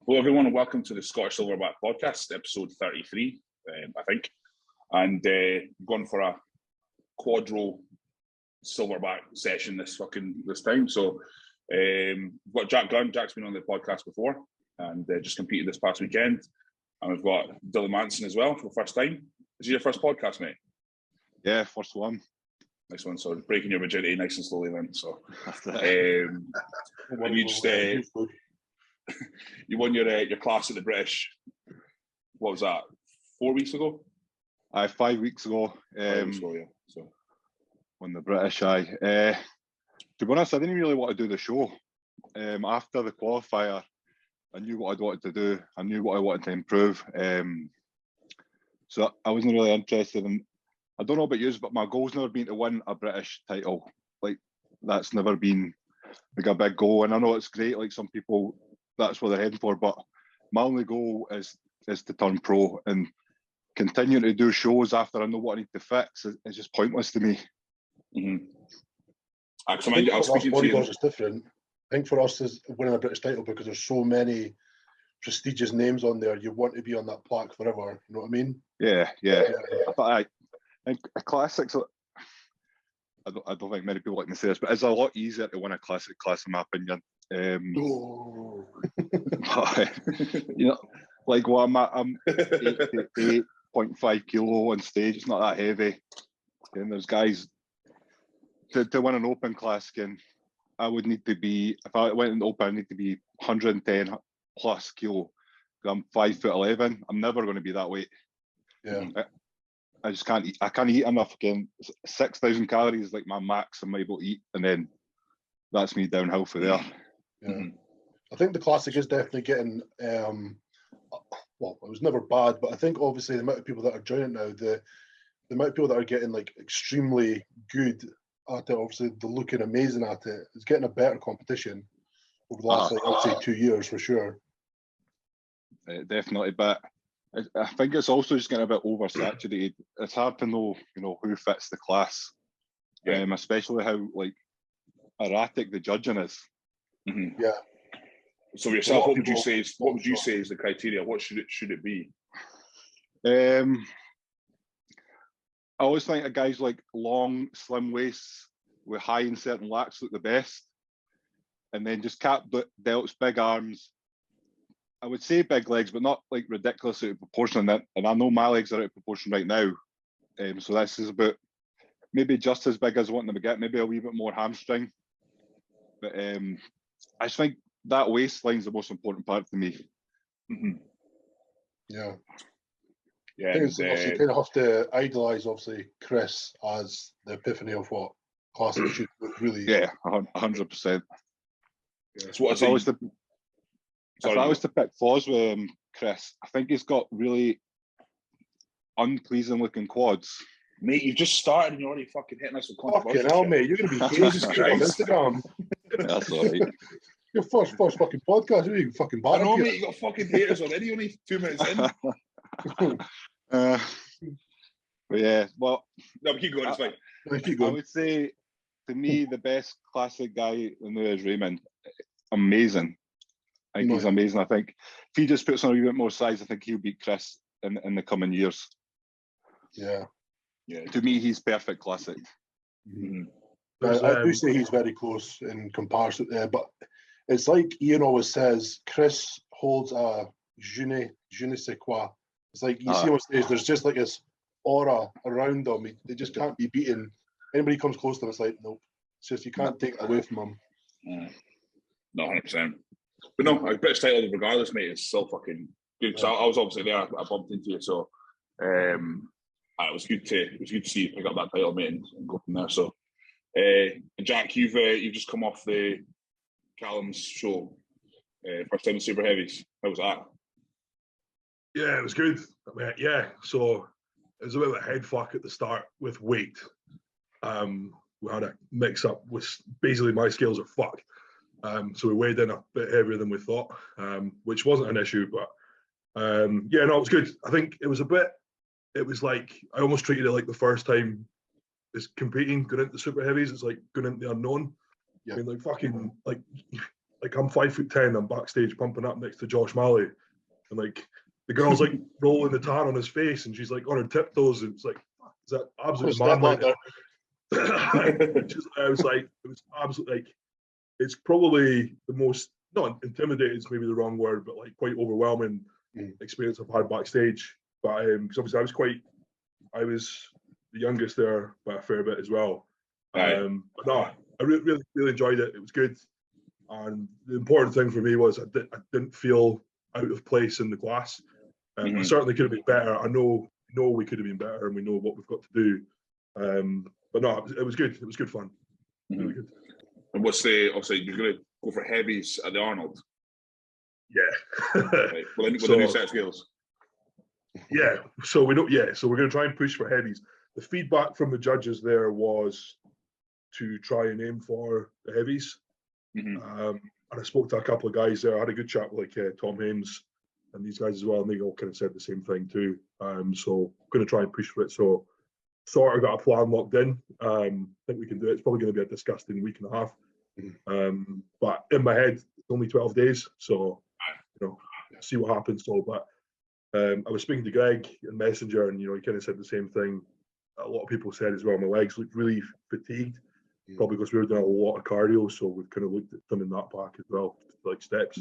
Hello, everyone, and welcome to the Scottish Silverback Podcast, episode 33, I think. And going for a quadro silverback session this time. So we've got Jack Gunn. Jack's been on the podcast before and just competed this past weekend. And we've got Dylan Manson as well for the first time. Is it your first podcast, mate? Yeah, first one. Nice one. So breaking your virginity nice and slowly then. So you just you won your class at the British. What was that? 4 weeks ago? 5 weeks ago. 5 weeks ago, yeah. So won the British. To be honest, I didn't really want to do the show. After the qualifier, I knew what I wanted to do. I knew what I wanted to improve. So I wasn't really interested in. I don't know about you, but my goal's never been to win a British title. Like, that's never been like a big goal. And I know it's great. Like, some people, that's what they're heading for. But my only goal is to turn pro, and continuing to do shows after I know what I need to fix is just pointless to me. Mm-hmm. I think for us, bodybuilders is different. I think for us is winning a British title because there's so many prestigious names on there. You want to be on that plaque forever. You know what I mean? Yeah. I think a classics. I don't think many people like to say this, but it's a lot easier to win a classic class, in my opinion. You know, like what I'm 8.5 kilo on stage. It's not that heavy. And there's guys to win an open class. Again, I would need to be, if I went in open, I need to be 110 plus kilo. I'm 5'11". I'm never going to be that weight. Yeah. I just can't eat. I can't eat enough. Again, 6,000 calories is like my max I'm able to eat, and then that's me downhill for there. Yeah. Mm-hmm. I think the classic is definitely getting. Well, it was never bad, but I think obviously the amount of people that are joining now, the amount of people that are getting like extremely good at it, obviously they're looking amazing at it. It's getting a better competition over the last, I'd say 2 years for sure. Definitely, but I think it's also just getting a bit oversaturated. It's hard to know, who fits the class, especially how like erratic the judging is. Mm-hmm. Yeah. So yourself, what would you say is the criteria? What should it be? I always think of guys like long, slim waists with high and certain lats look the best, and then just cap delts, big arms. I would say big legs, but not like ridiculous out of proportion. And I know my legs are out of proportion right now. So this is about maybe just as big as I want them to get, maybe a wee bit more hamstring. But I just think that waistline is the most important part to me. Mm-hmm. Yeah. Yeah. I think you kind of have to idolise, obviously, Chris as the epiphany of what classic should look really. Yeah, 100%. Yeah. So if I was to pick Thors with Chris, I think he's got really unpleasing looking quads. Mate, you've just started and you're already fucking hitting us with controversy. Fucking hell, mate, you're going to be Jesus Christ on Instagram. That's all right. Your first fucking podcast, you fucking bad. I know, mate, you got fucking haters already, only 2 minutes in. But yeah, well. No, but keep going, it's fine. I would say, to me, the best classic guy in there is Raymond. Amazing. I think he's amazing. I think if he just puts on a wee bit more size, I think he'll beat Chris in the coming years. Yeah. To me, he's perfect classic. Mm-hmm. I do say he's very close in comparison, but it's like Ian always says, Chris holds a je ne sais quoi. It's like you see on stage, there's just like this aura around him. They just can't be beaten. Anybody comes close to him, it's like, nope. It's just you can't take it away from him. No, 100%. But no, a British title, regardless, mate, is still fucking good. So I was obviously there. I bumped into you, so it was good to see you pick up that title, mate, and go from there. So, and Jack, you've just come off the Callum's show, first time in super heavies. How was that? Yeah, it was good. So it was a bit of a head fuck at the start with weight. We had a mix up with basically my scales are fucked. So we weighed in a bit heavier than we thought, which wasn't an issue, but it was good. I think it was like, I almost treated it like the first time is competing, going into super heavies. It's like going into the unknown. Yeah. I mean, like fucking, like like I'm 5'10", I'm backstage pumping up next to Josh Malley, and like the girl's like rolling the tan on his face, and she's like on her tiptoes, and it's like, is that absolutely man like I was like, it was absolutely like, it's probably the most, not intimidated is maybe the wrong word, but like quite overwhelming experience I've had backstage. But because obviously I was the youngest there by a fair bit as well. But no, I really enjoyed it. It was good. And the important thing for me was I didn't feel out of place in the class. I certainly could have been better. I know we could have been better, and we know what we've got to do. But no, it was good. It was good fun. Really good. And what's obviously you're going to go for heavies at the Arnold? Yeah. Right. With the new set of scales. Yeah. So we're going to try and push for heavies. The feedback from the judges there was to try and aim for the heavies. And I spoke to a couple of guys there. I had a good chat with Tom Hames and these guys as well, and they all kind of said the same thing too. So going to try and push for it. So sort of got a plan locked in. I think we can do it. It's probably going to be a disgusting week and a half. But in my head, it's only 12 days. So, see what happens. So, but I was speaking to Greg in Messenger, and, he kind of said the same thing. A lot of people said as well, my legs looked really fatigued, probably because we were doing a lot of cardio. So we've kind of looked at them in that back as well, like steps,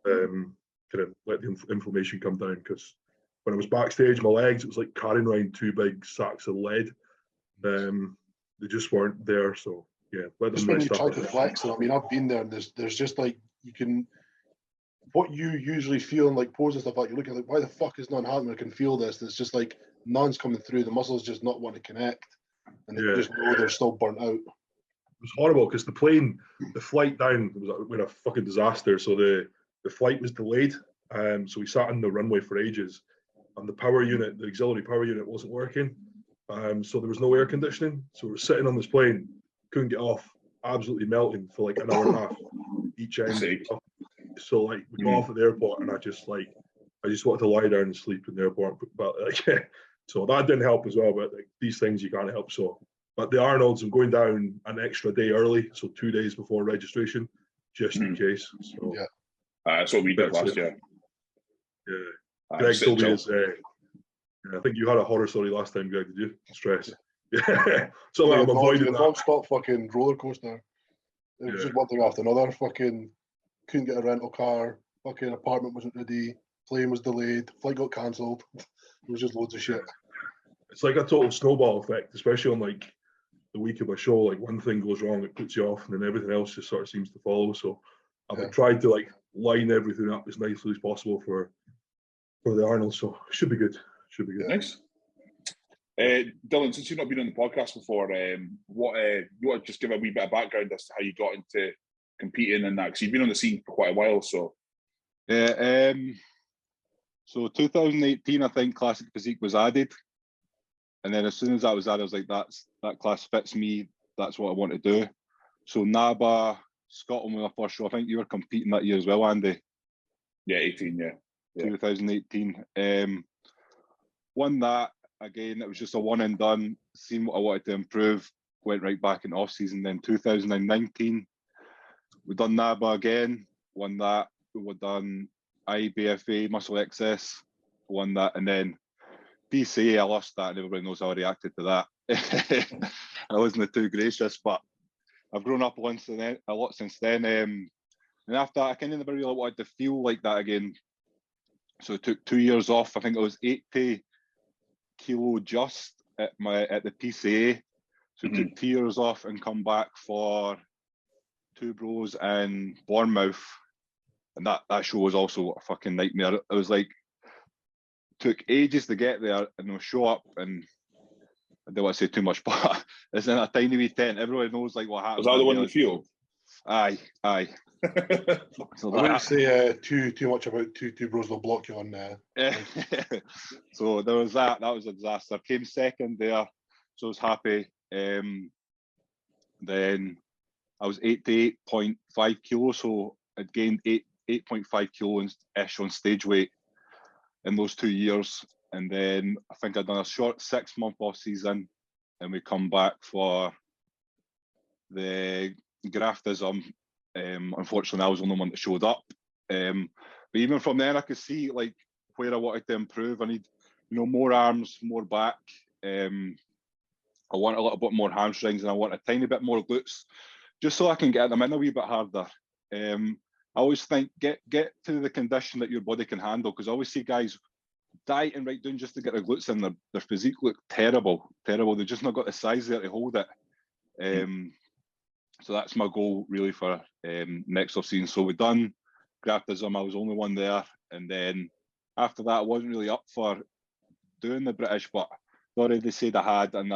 kind of let the inflammation come down. Because when I was backstage, my legs, it was like carrying around 2 big sacks of lead. They just weren't there. So yeah, let them when you rest try up. to flex it. I mean, I've been there, and there's just like, you can, what you usually feel in like poses stuff like, you're looking like, why the fuck is none happening? I can feel this. And it's just like none's coming through. The muscles just not want to connect, and you just know they're still burnt out. It was horrible because the flight down was a fucking disaster. So the flight was delayed. So we sat on the runway for ages, and the auxiliary power unit wasn't working. So there was no air conditioning. So we were sitting on this plane, couldn't get off, absolutely melting for like an hour and a half each end. So like we got off at the airport, and I just wanted to lie down and sleep in the airport. But like, so that didn't help as well. But like, these things you can't help. So, but the Arnolds, I'm going down an extra day early, so 2 days before registration, just in case. So that's what we did last year. Yeah, Greg told me his. I think you had a horror story last time, Greg. Did you? Stress. Yeah. So I'm avoiding that. Non-stop fucking roller coaster. It was just one thing after another. Fucking couldn't get a rental car. Fucking apartment wasn't ready. Plane was delayed. Flight got cancelled. It was just loads of shit. It's like a total snowball effect, especially on like the week of a show. Like one thing goes wrong, it puts you off, and then everything else just sort of seems to follow. So I've tried to like line everything up as nicely as possible for the Arnold. So it should be good. Should be good. Nice. Dylan, since you've not been on the podcast before, you want to just give a wee bit of background as to how you got into competing and that? Because you've been on the scene for quite a while, so. Yeah. So 2018, I think Classic Physique was added, and then as soon as that was added, I was like, that class fits me. That's what I want to do. So NABA Scotland was my first show. I think you were competing that year as well, Andy. Yeah, 18. Yeah. 2018. Won that. Again, it was just a one and done. Seen what I wanted to improve. Went right back in off season. Then 2019, we done NABA again. Won that. We done IBFA Muscle XS. Won that, and then PCA. I lost that, and everybody knows how I reacted to that. I wasn't too gracious, but I've grown up a lot since then. And after that, I kind of never really wanted to feel like that again. So I took 2 years off. I think it was 80 kilo just at the PCA. So took 2 years off and come back for Two Bros in Bournemouth. And that show was also a fucking nightmare. It was like, took ages to get there, and they'll show up, and I don't want to say too much, but it's in a tiny wee tent. Everybody knows like what happens. Was that the one in the field? Aye. So I wouldn't say too much about two bros will block you on there. So there was that. That was a disaster. Came second there, so I was happy. Then I was 88.5 kilos, so I'd gained 8.5 kilos ish on stage weight in those 2 years. And then I think I'd done a short 6 month off season, and we come back for the graftism Unfortunately, I was the only one that showed up. But even from then, I could see like where I wanted to improve. I need, more arms, more back. I want a little bit more hamstrings, and I want a tiny bit more glutes, just so I can get them in a wee bit harder. I always think get to the condition that your body can handle, because I always see guys dieting right down just to get their glutes in. Their physique look terrible. They've just not got the size there to hold it. So that's my goal really for next off season. So we've done Graftism. I was the only one there, and then after that, I wasn't really up for doing the British, but already they said I had, and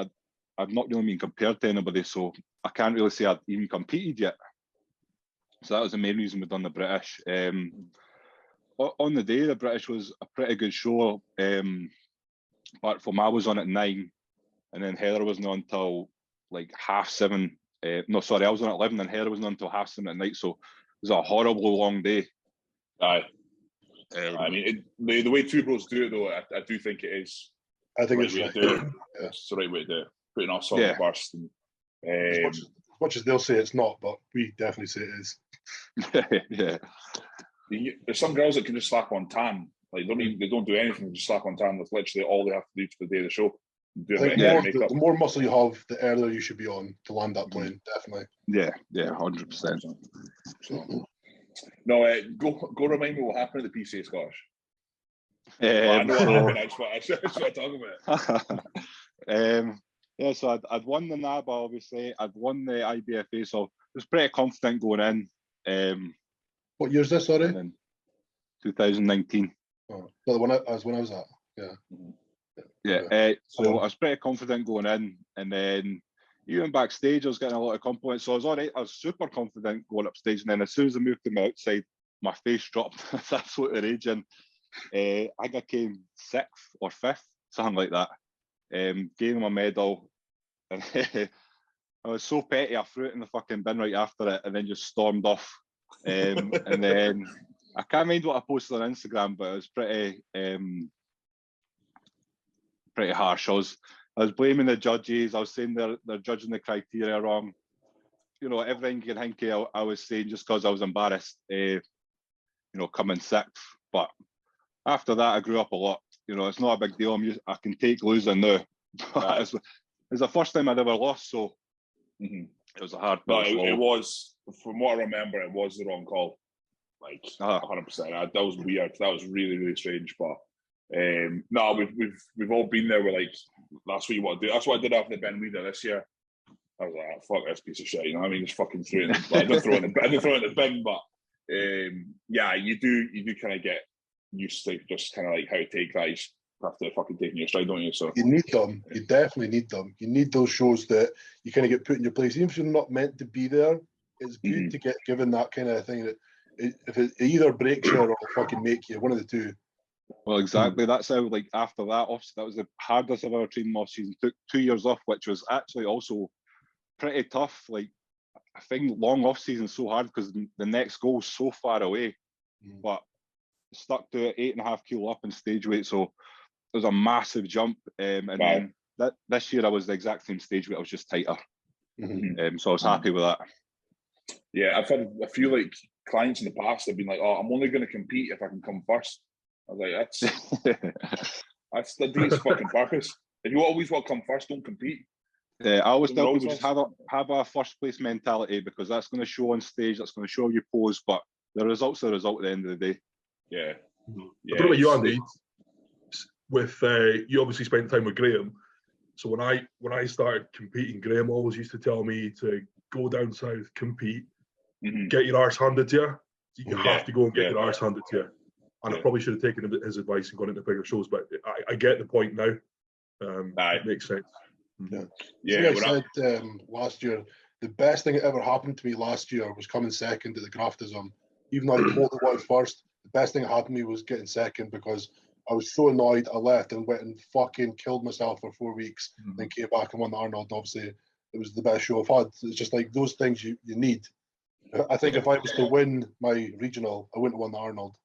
I've not really been compared to anybody, so I can't really say I've even competed yet. So that was the main reason we've done the British. On the day, the British was a pretty good show. Apart from I was on at 9, and then Heather wasn't on until like 7:30. I was on at 11, and Heather wasn't on until 7:30 at night. So it was a horribly long day. Aye. I mean, the way Two Bros do it, though, I do think it is. I think it's right. It's the right way to do it. Putting off solid burst. And, as much as they'll say it's not, but we definitely say it is. Yeah. There's some girls that can just slap on tan. Like they don't do anything, just slap on tan. That's literally all they have to do for the day of the show. The more muscle you have, the earlier you should be on to land that plane. Definitely. Yeah, 100%. So. No, go remind me what happened at the PCA Scottish. I know what happened. I just want to talk about it. So I'd won the NABA, obviously. I'd won the IBFA, so I was pretty confident going in. What year is this, sorry? 2019. Oh, when I was at, yeah. So I was pretty confident going in, and then even backstage, I was getting a lot of compliments. So I was all right. I was super confident going upstage, and then as soon as I moved to my outside, my face dropped. It's absolutely raging. I think I came 6th or 5th, something like that. Gave him a medal, and I was so petty, I threw it in the fucking bin right after it, and then just stormed off. And then I can't mind what I posted on Instagram, but it was pretty harsh. I was blaming the judges. I was saying they're judging the criteria wrong. Everything you can think of, I was saying just because I was embarrassed, coming 6th. But after that, I grew up a lot. It's not a big deal. I can take losing now. It's the first time I'd ever lost, so it was a hard pill. It was, from what I remember, it was the wrong call. Like 100%. That was weird. That was really, really strange. But no, we've all been there. We're like, that's what you want to do. That's what I did after the Ben Weeder this year. I was like, fuck this piece of shit. I mean, just fucking threw it. I didn't throw it in the bin, but yeah, you do kind of get used to just kind of like how to take that. You just have to fucking take in your stride, don't you? So you need them. You definitely need them. You need those shows that you kind of get put in your place, even if you're not meant to be there. It's good to get given that kind of thing that if it either breaks you or fucking make you, one of the two. Well, exactly. That's how, like, after that that was the hardest I've ever trained off season. Took 2 years off, which was actually also pretty tough. Like, I think long off season is so hard because the next goal is so far away. But stuck to 8.5 kilo up in stage weight, so it was a massive jump. And then this year I was the exact same stage weight. I was just tighter. So I was happy with that. Yeah, I've had a few like clients in the past that have been like, "Oh, I'm only going to compete if I can come first." I was like, that's the defeats fucking purpose. If you always want to come first, don't compete. I always tell people just have a first place mentality, because that's going to show on stage, that's going to show you pose, but the result's the result at the end of the day. Yeah. I don't know about you, Andy. With you obviously spent time with Graham. So when I started competing, Graham always used to tell me to go down south, compete, get your arse handed to you. You have to go and get your arse handed to you. And I probably should have taken his advice and gone into bigger shows, but I get the point now. It makes sense. I said last year, the best thing that ever happened to me last year was coming second at the Graftism. Even though I totally wanted first, the best thing that happened to me was getting second, because I was so annoyed. I left and went and fucking killed myself for 4 weeks, then came back and won the Arnold. Obviously, it was the best show I've had. It's just like those things you need. I think if I was to win my regional, I wouldn't have won the Arnold.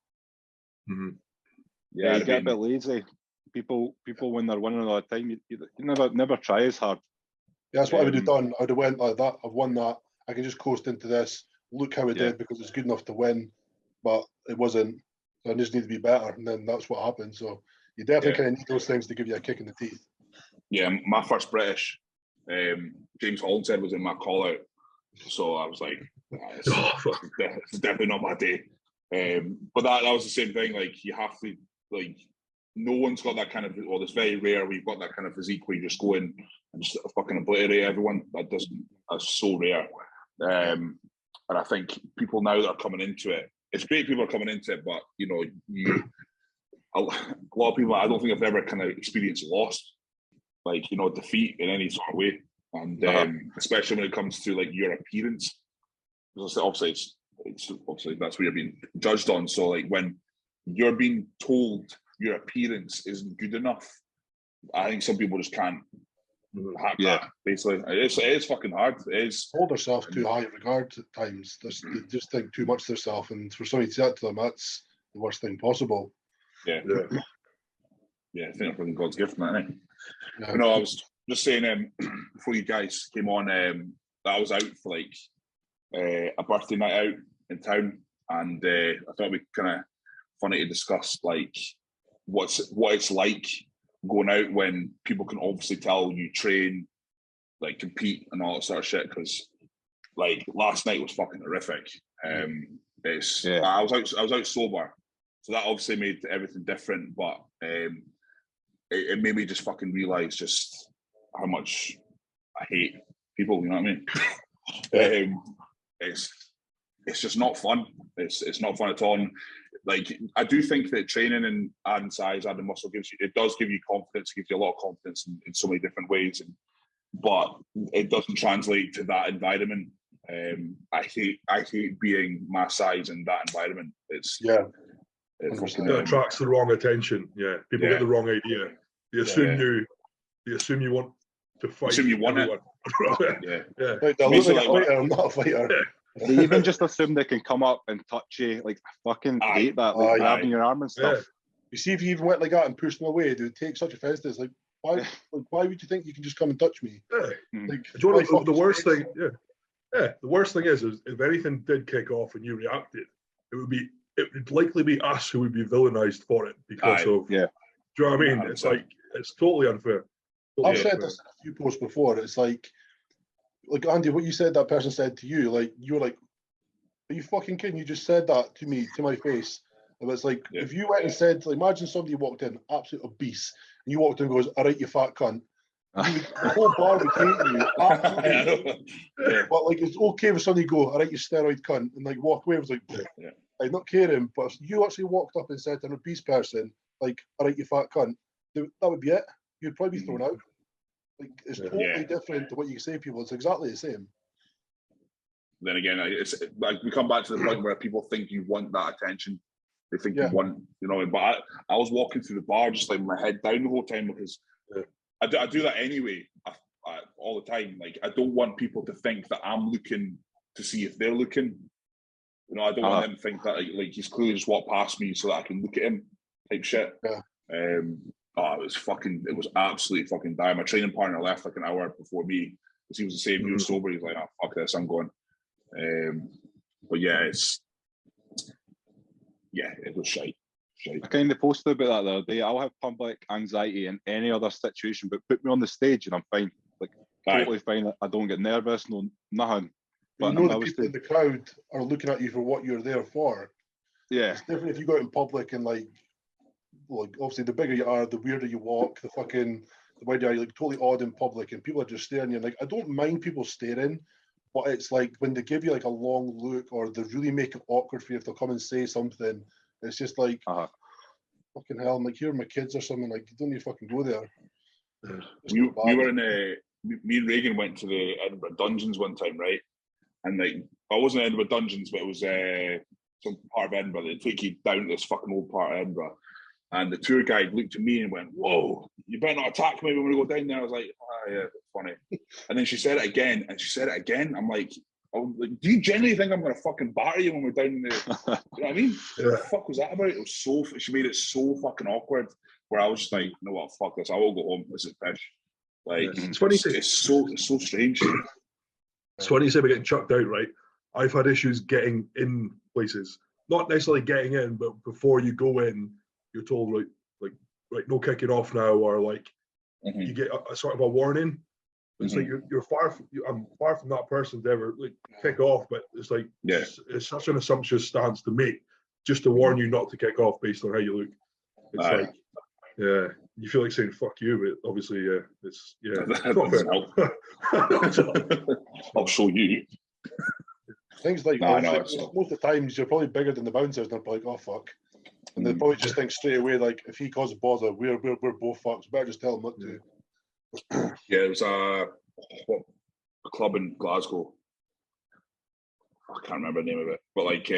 Yeah, you get a bit lazy. People when they're winning all the time, you never try as hard. Yeah, that's what I would have done. I would have went like that. I've won that. I can just coast into this. look how it did because it's good enough to win, but it wasn't. So I just need to be better, and then that's what happened. So you definitely kind of need those things to give you a kick in the teeth. Yeah, my first British, James Hollinshead was in my call out, so I was like, it's definitely not my day. But that was the same thing. Like, you have to, like, no one's got that kind of, well, it's very rare we've got that kind of physique where you just go in and just fucking obliterate everyone. That's so rare. And I think people now that are coming into it, it's great people are coming into it, but, you know, a lot of people, I don't think I've ever kind of experienced loss, like, you know, defeat in any sort of way. And especially when it comes to, like, your appearance. Obviously, it's obviously that's what you're being judged on. So, like, when you're being told your appearance isn't good enough, I think some people just can't hack that, basically. It is fucking hard. It is. Hold herself too high in regard at times. They just think too much of themselves, and for somebody to say that to them, that's the worst thing possible. Yeah, I think I'm fucking God's gift, man. Yeah. No, I was just saying before you guys came on, that I was out for like a birthday night out in town, and I thought it'd be kind of funny to discuss like what it's like going out when people can obviously tell you train, like compete and all that sort of shit. Because like last night was fucking horrific. I was out sober, so that obviously made everything different. But it made me just fucking realize just how much I hate people. You know what I mean? It's just not fun. It's not fun at all. And, like, I do think that training and adding size, adding muscle does give you confidence. It gives you a lot of confidence in so many different ways. But it doesn't translate to that environment. I hate being my size in that environment. It attracts the wrong attention. Yeah, people get the wrong idea. They assume you want to fight. Assume you want everyone. it. Like, I look like a fighter. I'm not a fighter. Yeah. They even just assume they can come up and touch you. Like, I fucking hate that. Like, grabbing your arm and stuff. Yeah. You see, if you even went like that and pushed them away, they would take such offense to it. It's like, why would you think you can just come and touch me? Yeah. Like, do you know the worst thing? The worst thing is if anything did kick off and you reacted, it would likely be us who would be villainized for it because of. Yeah. Do you know what I mean? It's like, it's totally unfair. I've said this in a few posts before. It's like Andy, what you said that person said to you, like, you were like, are you fucking kidding? You just said that to me, to my face. And it's like, if you went and said, like, imagine somebody walked in, absolute obese, and you walked in and goes, all right, you fat cunt. The whole bar would hate you. Absolutely. But, like, it's okay for somebody to go, all right, you steroid cunt, and, like, walk away. It was like, I'm not caring. But if you actually walked up and said to an obese person, like, all right, you fat cunt, that would be it. You'd probably be thrown out. Like, it's totally different to what you say to people. It's exactly the same. Then again, it's like we come back to the point where people think you want that attention. They think you want, you know. But I was walking through the bar just like my head down the whole time because I do that anyway, all the time. Like, I don't want people to think that I'm looking to see if they're looking. You know, I don't want them to think that like he's clearly just walked past me so that I can look at him, type shit. It was absolutely fucking dire. My training partner left like an hour before me because he was the same. He was sober. He's like, fuck this, I'm going. But it was shite. I kind of posted about that the other day. I'll have public anxiety in any other situation, but put me on the stage and I'm fine. Like, totally fine. I don't get nervous, nothing. But you know, the people in the crowd are looking at you for what you're there for. Yeah. It's different if you go out in public and like obviously the bigger you are, the weirder you walk, the wider you are, like totally odd in public and people are just staring at you. Like, I don't mind people staring, but it's like when they give you like a long look or they really make it awkward for you if they'll come and say something, it's just like fucking hell, I'm like, here are my kids or something, like, you don't need to fucking go there. We were in me and Reagan went to the Edinburgh Dungeons one time, right? And like, I wasn't Edinburgh Dungeons, but it was some part of Edinburgh. They take you down to this fucking old part of Edinburgh. And the tour guide looked at me and went, whoa, you better not attack me when we go down there. I was like, yeah, that's funny. And then she said it again, and she said it again. I'm like, do you genuinely think I'm going to fucking batter you when we're down there? You know what I mean? What the fuck was that about? It was she made it so fucking awkward where I was just like, you know what, fuck this. I will go home. This is fish. Like, it's funny. It's so strange. It's funny you say we're getting chucked out, right? I've had issues getting in places, not necessarily getting in, but before you go in, you're told right, no kicking off now, or like you get a sort of a warning. It's like I'm far from that person to ever like kick off, but it's like it's such an assumptuous stance to make, just to warn you not to kick off based on how you look. It's like, yeah, you feel like saying fuck you, but obviously, it's that doesn't help. I'll show you. Things like most of the times you're probably bigger than the bouncers, and they're like, oh fuck. And they probably just think straight away, like, if he causes bother, we're both fucked. Better just tell him not to. Yeah, it was a club in Glasgow. I can't remember the name of it, but like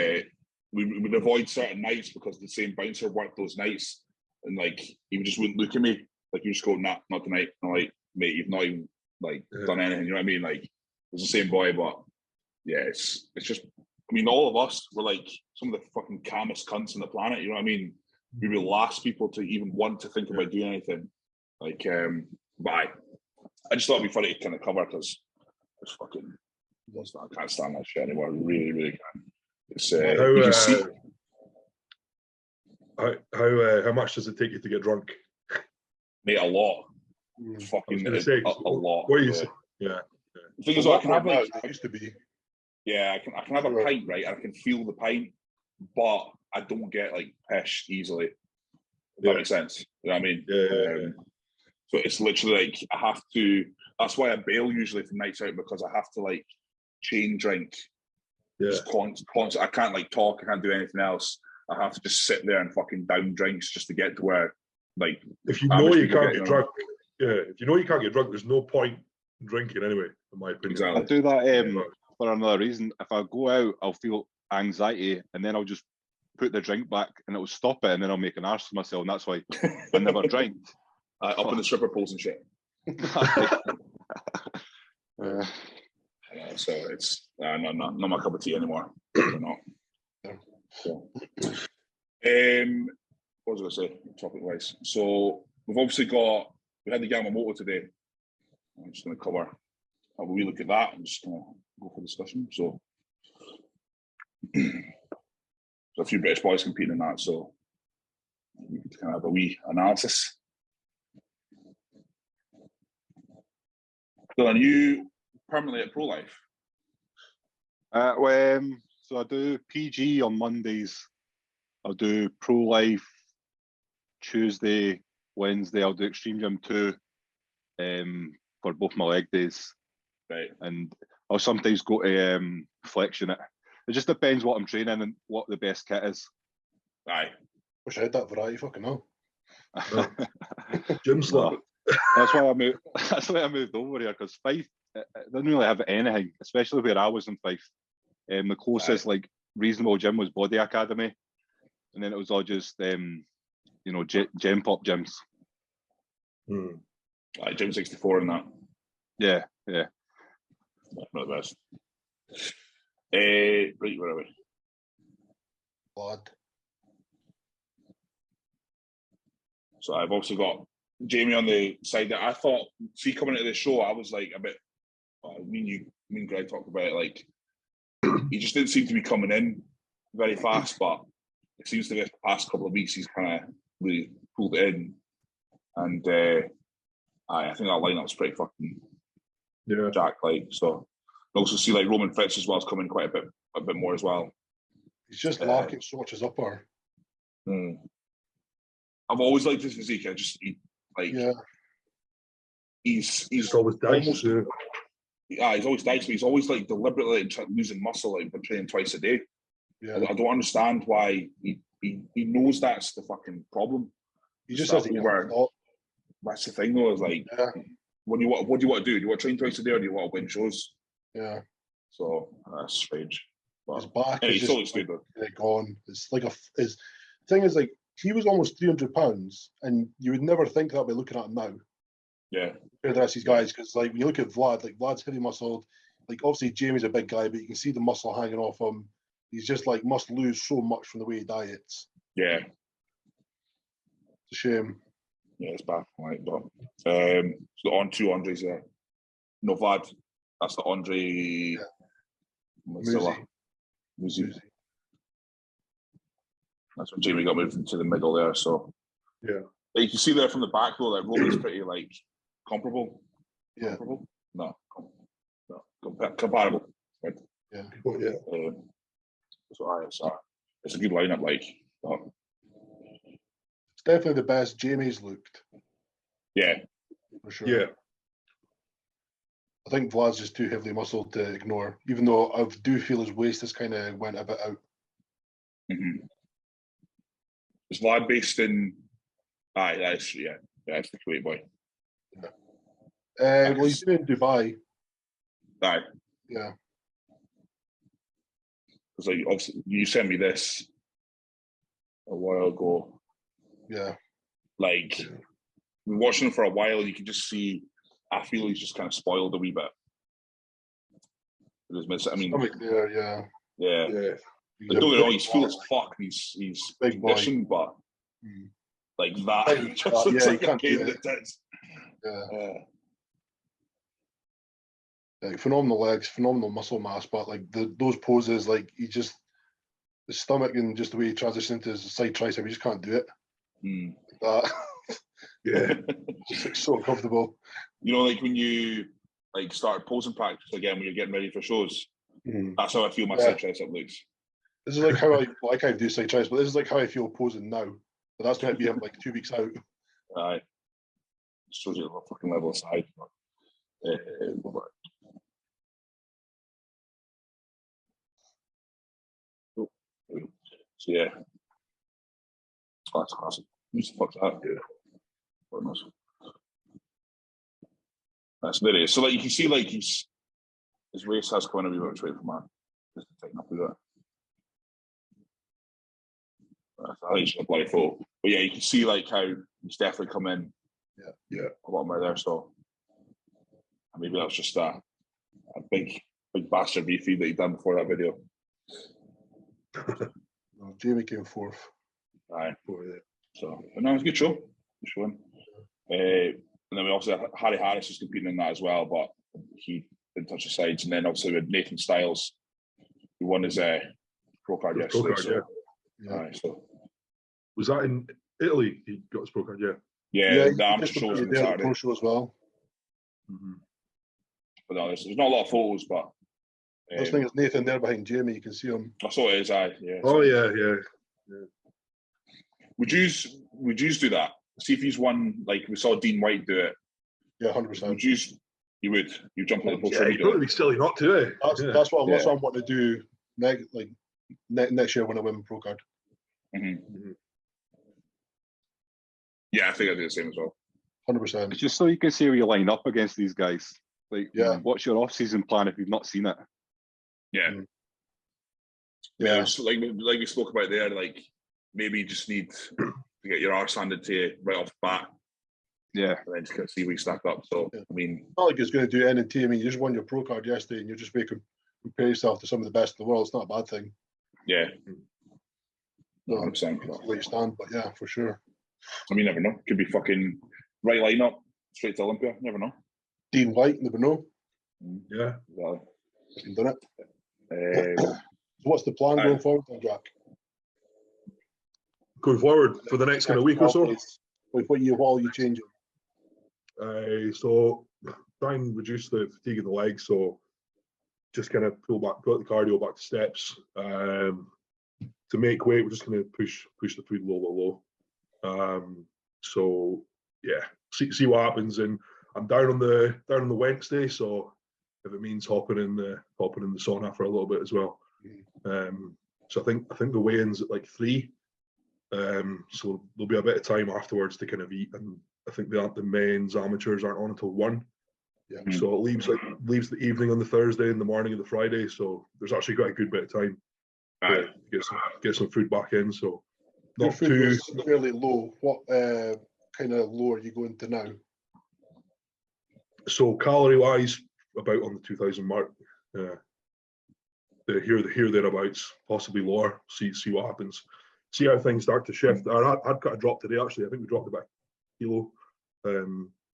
we would avoid certain nights because the same bouncer worked those nights, and like he just wouldn't look at me. Like you just go, nah, not tonight. I'm like, mate, you've not even like done anything. You know what I mean? Like it's the same boy, but yeah, it's just. I mean, all of us were like some of the fucking calmest cunts on the planet. You know what I mean? We were the last people to even want to think about doing anything. Like, but I just thought it'd be funny to kind of cover because it's fucking. I can't stand that shit anymore. I really, really can't. It's you can see. How much does it take you to get drunk? Mate, a lot. Fucking a lot. What are you saying? Yeah. The thing is, I can have like it used to be. Yeah, I can have a pint, right? And I can feel the pint, but I don't get like pissed easily. If that makes sense. You know what I mean? Yeah. So it's literally like I have to. That's why I bail usually from nights out, because I have to like chain drink. Yeah. Just constant. I can't like talk. I can't do anything else. I have to just sit there and fucking down drinks just to get to where, like, if you know you can't get drunk. Yeah, if you know you can't get drunk, there's no point in drinking anyway. In my opinion, exactly. I do that for another reason. If I go out, I'll feel anxiety, and then I'll just put the drink back, and it'll stop it, and then I'll make an arse of myself, and that's why I never drink. Up in the stripper poles and shit. So it's not my cup of tea anymore. Not. So, what was I going to say, topic wise? So we had the Yamamoto today. I'm just going to cover how we look at that and just going to go for discussion. So there's a few British boys competing in that, so we can kind of have a wee analysis. Dylan, are you permanently at Pro Life? So I do PG on Mondays. I'll do Pro Life Tuesday, Wednesday. I'll do Extreme Gym 2 for both my leg days. Right. And I'll sometimes go to Flexion it. It just depends what I'm training and what the best kit is. Aye. Wish I had that variety. Fucking hell. Gym slot. That's why I moved. That's why I moved over here, because Fife didn't really have anything, especially where I was in Fife. The closest like reasonable gym was Body Academy, and then it was all just gem pop gyms. Like Gym 64 and that. Yeah. Not the best. Right, where are we? Blood. So So I've also got Jamie on the side that I thought, see, coming into the show, I was like a bit, me and Greg talked about it, like, he just didn't seem to be coming in very fast, but it seems to be the past couple of weeks he's kind of really pulled it in. And I think that lineup's pretty fucking Jack-like. So I also see like Roman Fitz as well is coming quite a bit more as well. He's just lacking so much his upper. I've always liked his physique. He's always diced. He's always diced, but he's always like deliberately losing muscle, like by training twice a day. Yeah. I don't understand why he knows that's the fucking problem. He just has to. That's the thing, though. Is like, what do you want to do? Do you want to train twice a day, or do you want to win shows? Yeah. So that's strange. But his back is just always good, gone. It's like his thing is like he was almost 300 pounds, and you would never think that by looking at him now. Yeah. Compared to the rest of these guys, because like when you look at Vlad, like Vlad's heavy muscled. Like obviously Jamie's a big guy, but you can see the muscle hanging off him. He's just like must lose so much from the way he diets. Yeah. It's a shame. Yeah, it's bad. Right, but so on two Andres there. No, Vlad. That's the Andre. Muzi. That's when Jamie got moved into the middle there. So yeah, you can see there from the back though that Roman's pretty like comparable. Yeah. Comparable? No, comparable. Right. Yeah. So it's a good lineup. Like, it's definitely the best Jamie's looked. Yeah, for sure. Yeah. I think Vlad's just too heavily muscled to ignore, even though I do feel his waist has kind of went a bit out. Mm-hmm. Is Vlad based in? That's the Kuwait boy. Well, he's been in Dubai. Aye. Yeah. Because like obviously you sent me this a while ago. Yeah. Like watching him for a while, you can just see. I feel he's just kind of spoiled a wee bit. I mean, there, yeah. Yeah. He's But don't get me wrong, he's full as fuck. He's big conditioned, but like that, Big, just looks like a game that does. Yeah. Like phenomenal legs, phenomenal muscle mass, but like those poses, like his stomach and just the way he transitions into his side tricep, he just can't do it. That. Yeah. Just like so uncomfortable. You know, like when you like start posing practice again when you're getting ready for shows. That's how I feel my side tricep looks. This is like how I do side triceps, but this is like how I feel posing now. But that's going to be him like 2 weeks out. Aye. Shows you the fucking level of side. So yeah. Oh, that's classic. Who's the fuck's that? Yeah. God knows. That's there it is. So like you can see like his waist has come in a wee bit straight from that. Just to tighten up a bit. I think it's a bloody photo. But yeah, you can see like how he's definitely come in a lot more there. So maybe that's just a big bastard beefy that he done before that video. Jamie came fourth. Aye. So but no, it was a good show. Good show. And then we also have Harry Harris is competing in that as well, but he didn't touch the sides. And then obviously with Nathan Styles, who won his pro card yesterday. So was that in Italy? He got his pro card, Yeah, the amateur shows on Saturday. Pro show as well. But no, there's not a lot of photos, but I was thinking it's Nathan there behind Jamie. You can see him. I saw it is. Yeah. Oh yeah. Would you do that? See if he's won. Like we saw Dean White do it. Yeah, 100%. Would you? You jump on the post. Yeah, it'd probably be silly not to. That's what I'm wanting to do next year when I win my pro card. Yeah, I think I'd do the same as well. 100%. It's just so you can see where you line up against these guys. Like, what's your off-season plan if you've not seen it? Yeah. So like we spoke about there, like maybe you just need to get your arse handed to you right off the bat. Yeah. And then just kind of see where you stack up. So I mean, not like it's going to do NT. I mean, you just won your pro card yesterday, and you're just making compare yourself to some of the best in the world. It's not a bad thing. Yeah. No, 100%. Where you stand, but yeah, for sure. I mean, you never know. Could be fucking right lineup straight to Olympia. Never know. Dean White, never know. Yeah. You've done it. So what's the plan going forward then, Jack? Going forward for the next kind of week or so? What are you changing? So try and reduce the fatigue of the legs. So just kind of put the cardio back to steps. To make weight, we're just going to push the food a little bit low. So yeah, see what happens. And I'm down on the Wednesday, so if it means hopping in the sauna for a little bit as well. So I think the weigh-in's at like 3. So there'll be a bit of time afterwards to kind of eat, and I think the men's amateurs aren't on until 1. Yeah. So it leaves the evening on the Thursday and the morning of the Friday. So there's actually quite a good bit of time to get some food back in. So not too fairly low. What kind of low are you going to now? So calorie wise, about on the 2,000 mark. Here thereabouts, possibly lower. See what happens. See how things start to shift. I'd got a drop today actually. I think we dropped about a kilo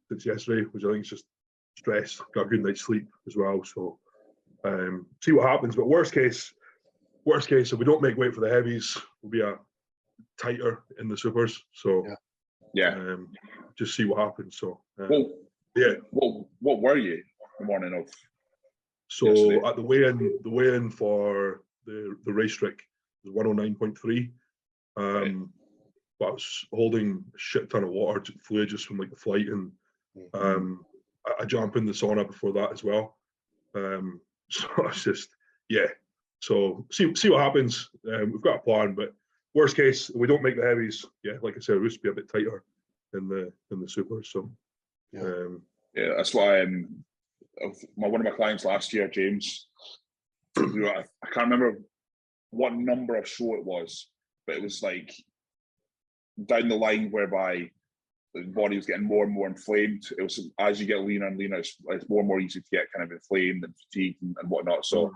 since yesterday, which I think is just stress. Got a good night's sleep as well. So See what happens. But worst case, if we don't make weight for the heavies, we'll be tighter in the supers. So just see what happens. So what were you the morning of? So yesterday? At the weigh-in for the race trick was 109.3. But I was holding a shit ton of water fluid just from like the flight, and I jump in the sauna before that as well. So it's just So see what happens. We've got a plan, but worst case, if we don't make the heavies, like I said, we'll just be a bit tighter in the supers. So that's why one of my clients last year, James, I can't remember what number of show it was, but it was like down the line whereby the body was getting more and more inflamed. It was as you get leaner and leaner, it's more and more easy to get kind of inflamed and fatigued and whatnot. So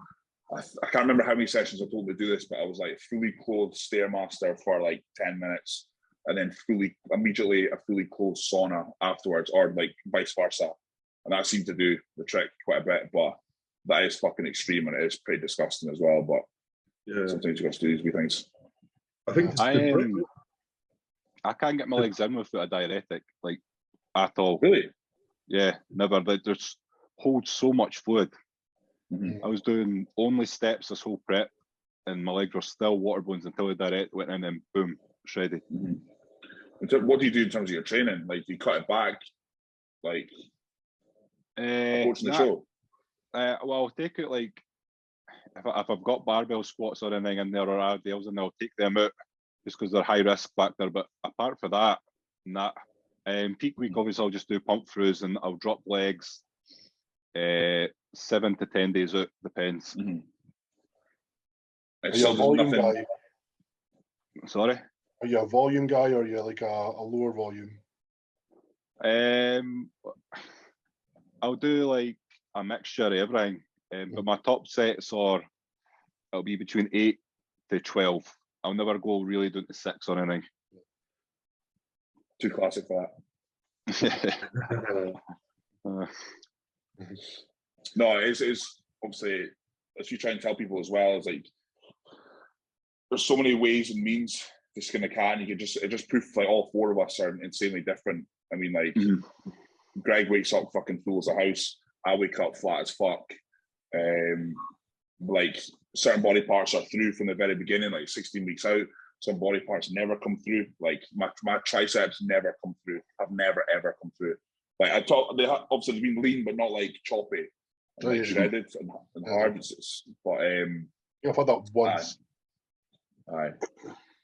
I can't remember how many sessions I told me to do this, but I was like fully clothed Stairmaster for like 10 minutes, and then immediately a fully clothed sauna afterwards, or like vice versa. And that seemed to do the trick quite a bit, but that is fucking extreme and it is pretty disgusting as well. But sometimes you got to do these wee things. I think I can't get my legs in without a diuretic, like at all. Really? Yeah, never. They just hold so much fluid. I was doing only steps this whole prep, and my legs were still water balloons until the diuretic went in, and boom, shredded. What do you do in terms of your training? Like, do you cut it back? Like, approaching the show? Well, I'll take it like if I've got barbell squats or anything in there or RDLs, and I'll take them out just because they're high risk factor. But apart from that, peak week, obviously, I'll just do pump throughs and I'll drop legs 7 to 10 days out, depends. Are you a volume guy? Sorry? Are you a volume guy, or are you like a lower volume? I'll do like a mixture of everything, but my top sets it'll be between 8 to 12. I'll never go really down to 6 or anything. Too classic for that. No, it's obviously, as you try and tell people as well, it's like there's so many ways and means to skin a cat, and it just proves like all four of us are insanely different. I mean, like Greg wakes up fucking full as a house. I wake up flat as fuck. Like certain body parts are through from the very beginning, like 16 weeks out. Some body parts never come through. Like my triceps never come through. Have never ever come through. Like they have obviously been lean, but not like choppy, and like shredded and hard. But I've had that once. Aye.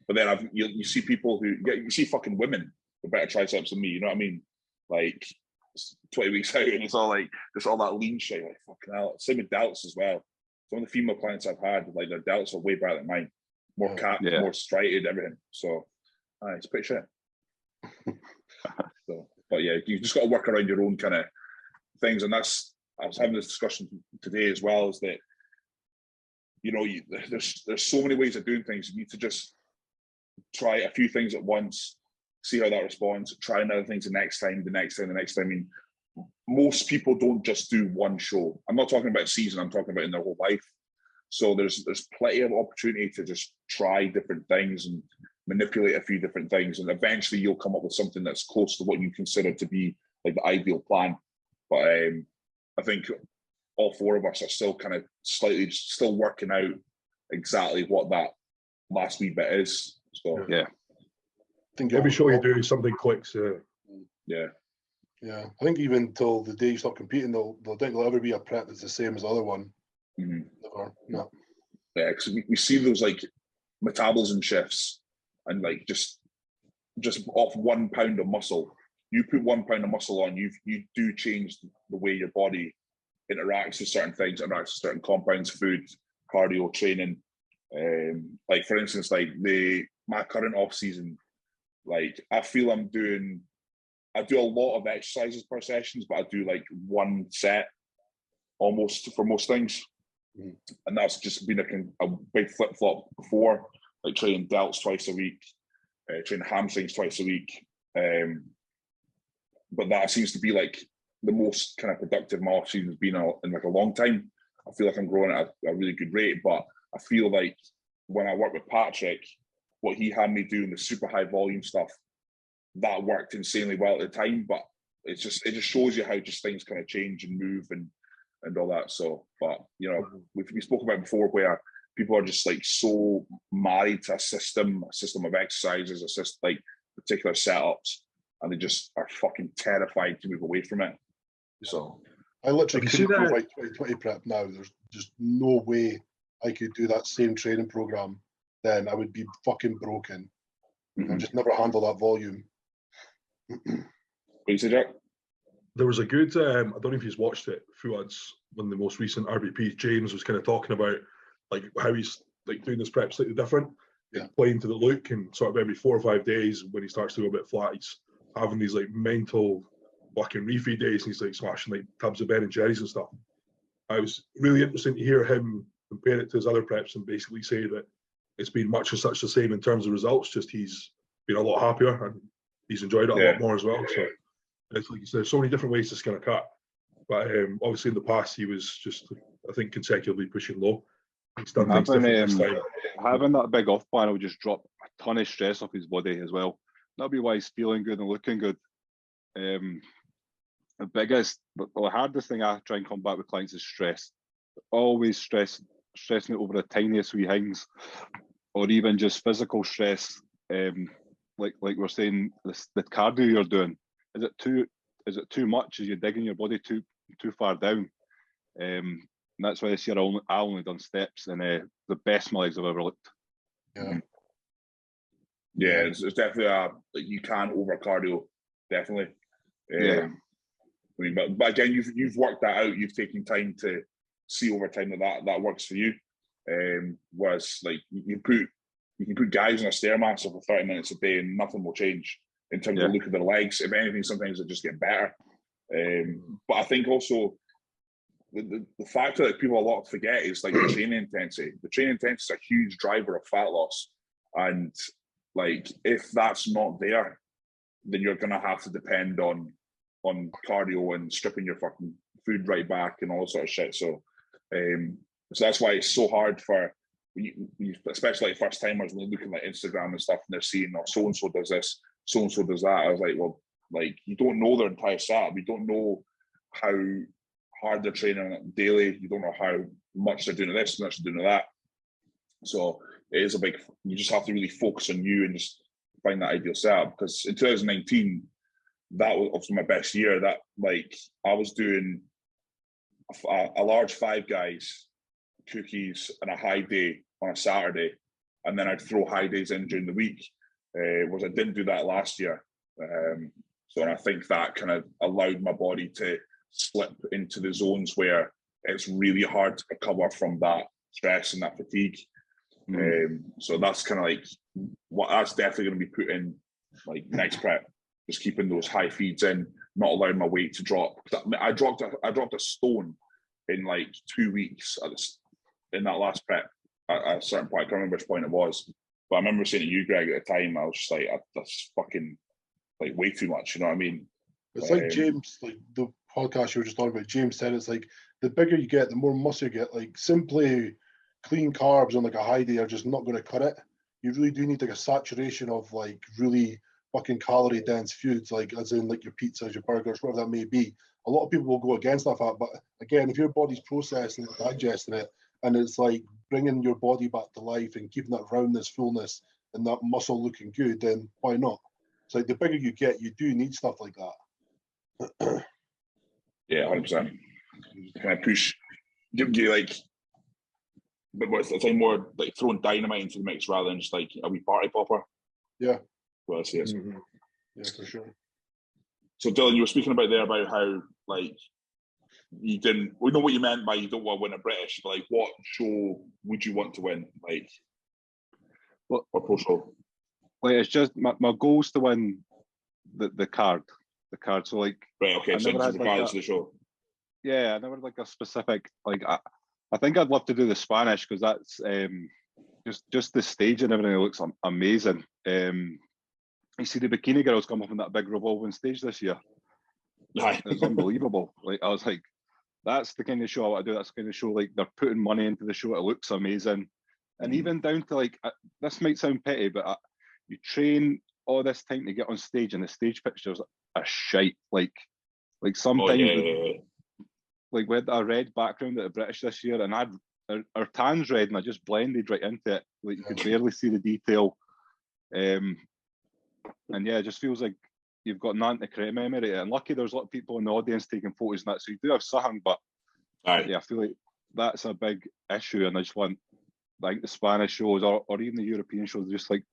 But then you see people you see fucking women with better triceps than me. You know what I mean? Like 20 weeks out, and it's all like there's all that lean shit. Like fucking hell. Same with delts as well. Some of the female clients I've had, like their delts are way better than mine. More capped, more striated, everything. So, it's pretty shit. So, but yeah, you just got to work around your own kind of things, and I was having this discussion today as well. Is that there's so many ways of doing things. You need to just try a few things at once, see how that responds. Try another thing the next time. I mean, most people don't just do one show. I'm not talking about a season. I'm talking about in their whole life. So there's plenty of opportunity to just try different things and manipulate a few different things, and eventually you'll come up with something that's close to what you consider to be like the ideal plan. But I think all four of us are still kind of still working out exactly what that last wee bit is. So I think every show you do something clicks. Yeah, I think even till the day you stop competing, they'll think there'll ever be a prep that's the same as the other one. Never, no. Yeah, because we see those like metabolism shifts, and like just off 1 pound of muscle, you put 1 pound of muscle on, you do change the way your body interacts with certain things, interacts with certain compounds, food, cardio, training. Like for instance, like my current off season, like I feel I do a lot of exercises per sessions, but I do like one set almost for most things. And that's just been a big flip flop before, like training delts twice a week, training hamstrings twice a week. But that seems to be like the most kind of productive my off season has been in like a long time. I feel like I'm growing at a really good rate. But I feel like when I work with Patrick, what he had me doing the super high volume stuff, that worked insanely well at the time. But it just shows you how just things kind of change and move and all that. So, but you know, we spoke about before where people are just like so married to a system of exercises, a system, like particular setups, and they just are fucking terrified to move away from it. So I literally couldn't do my 2020 prep now. There's just no way I could do that same training program. Then I would be fucking broken. I just never handle that volume. What you say, Jack? There was a good, I don't know if he's watched it, Fuad's one of the most recent RBPs. James was kind of talking about like how he's like doing his prep slightly different, playing to the look, and sort of every 4 or 5 days when he starts to go a bit flat, he's having these like mental fucking refeed days, and he's like smashing like tubs of Ben and Jerry's and stuff. I was really interesting to hear him compare it to his other preps and basically say that it's been much as such the same in terms of results, just he's been a lot happier and he's enjoyed it a lot more as well. So it's like you said, there's so many different ways to skin a cat. But obviously in the past he was just, I think, consecutively pushing low. He's done things different this time. Having that big off plan will just drop a ton of stress off his body as well. That'll be why he's feeling good and looking good. The biggest, but the hardest thing I try and combat with clients is stress. Always stressing it over the tiniest wee things, or even just physical stress. Like we're saying, the cardio you're doing, is it too much? Is you digging your body too far down? And that's why this year I only done steps, and the best my legs I've ever looked. Yeah, it's definitely you can over cardio, definitely. I mean, but again, you've worked that out. You've taken time to see over time that works for you. Whereas like you can put guys on a stairmaster for 30 minutes a day and nothing will change in terms of the look of their legs. If anything, sometimes they just get better. But I think also the factor that people a lot forget is like the training intensity. The training intensity is a huge driver of fat loss, and like if that's not there, then you're gonna have to depend on cardio and stripping your fucking food right back and all sort of shit. So that's why it's so hard for you, especially like first timers, when they're looking at Instagram and stuff and they're seeing, oh, so and so does this, so and so does that. I was like, well, like you don't know their entire setup. You don't know how hard they're training daily. You don't know how much they're doing this, much they're doing that. So it is you just have to really focus on you and just find that ideal setup. Because in 2019, that was obviously my best year. That like I was doing a large 5 guys, cookies, and a high day on a Saturday, and then I'd throw high days in during the week. Was I didn't do that last year, so I think that kind of allowed my body to slip into the zones where it's really hard to recover from that stress and that fatigue. So that's kind of like what that's definitely going to be put in like next prep. Just keeping those high feeds in, not allowing my weight to drop. I dropped a stone in like 2 weeks in that last prep at a certain point. I can't remember which point it was, but I remember saying to you, Greg, at the time, I was just like, that's fucking like way too much. You know what I mean? It's like James, like the podcast you were just talking about. James said it's like the bigger you get, the more muscle you get. Like simply clean carbs on like a high day are just not going to cut it. You really do need like a saturation of like really fucking calorie dense foods, like as in like your pizzas, your burgers, whatever that may be. A lot of people will go against that fact, but again, if your body's processing it, digesting it, and it's like bringing your body back to life and keeping that roundness, fullness, and that muscle looking good, then why not? It's like the bigger you get, you do need stuff like that. Yeah, 100%. Can I push? Give you like, but it's like more like throwing dynamite into the mix rather than just like a wee party popper. Yeah. Well, I see it. Yeah, for sure. So Dylan, you were speaking about there about how like you didn't. We know what you meant by you don't want to win a British, but like what show would you want to win? Like what pro show? Like it's just my goal is to win the card. The card. So like right, okay. So regardless of the show. Yeah, I never had like a specific like. I think I'd love to do the Spanish because that's just the stage and everything looks amazing. You see the bikini girls come up on that big revolving stage this year. Aye. It was unbelievable. Like I was like, that's the kind of show I want to do. That's the kind of show, like, they're putting money into the show. It looks amazing. And even down to, like, this might sound petty, but you train all this time to get on stage, and the stage pictures are shite. Like sometimes, like, we had a red background at the British this year, and our tan's red, and I just blended right into it. Like, you could barely see the detail. And yeah, it just feels like you've got nothing to commemorate it. And lucky there's a lot of people in the audience taking photos and that, so you do have something, but yeah, I feel like that's a big issue, and I just want, like, the Spanish shows or even the European shows, just like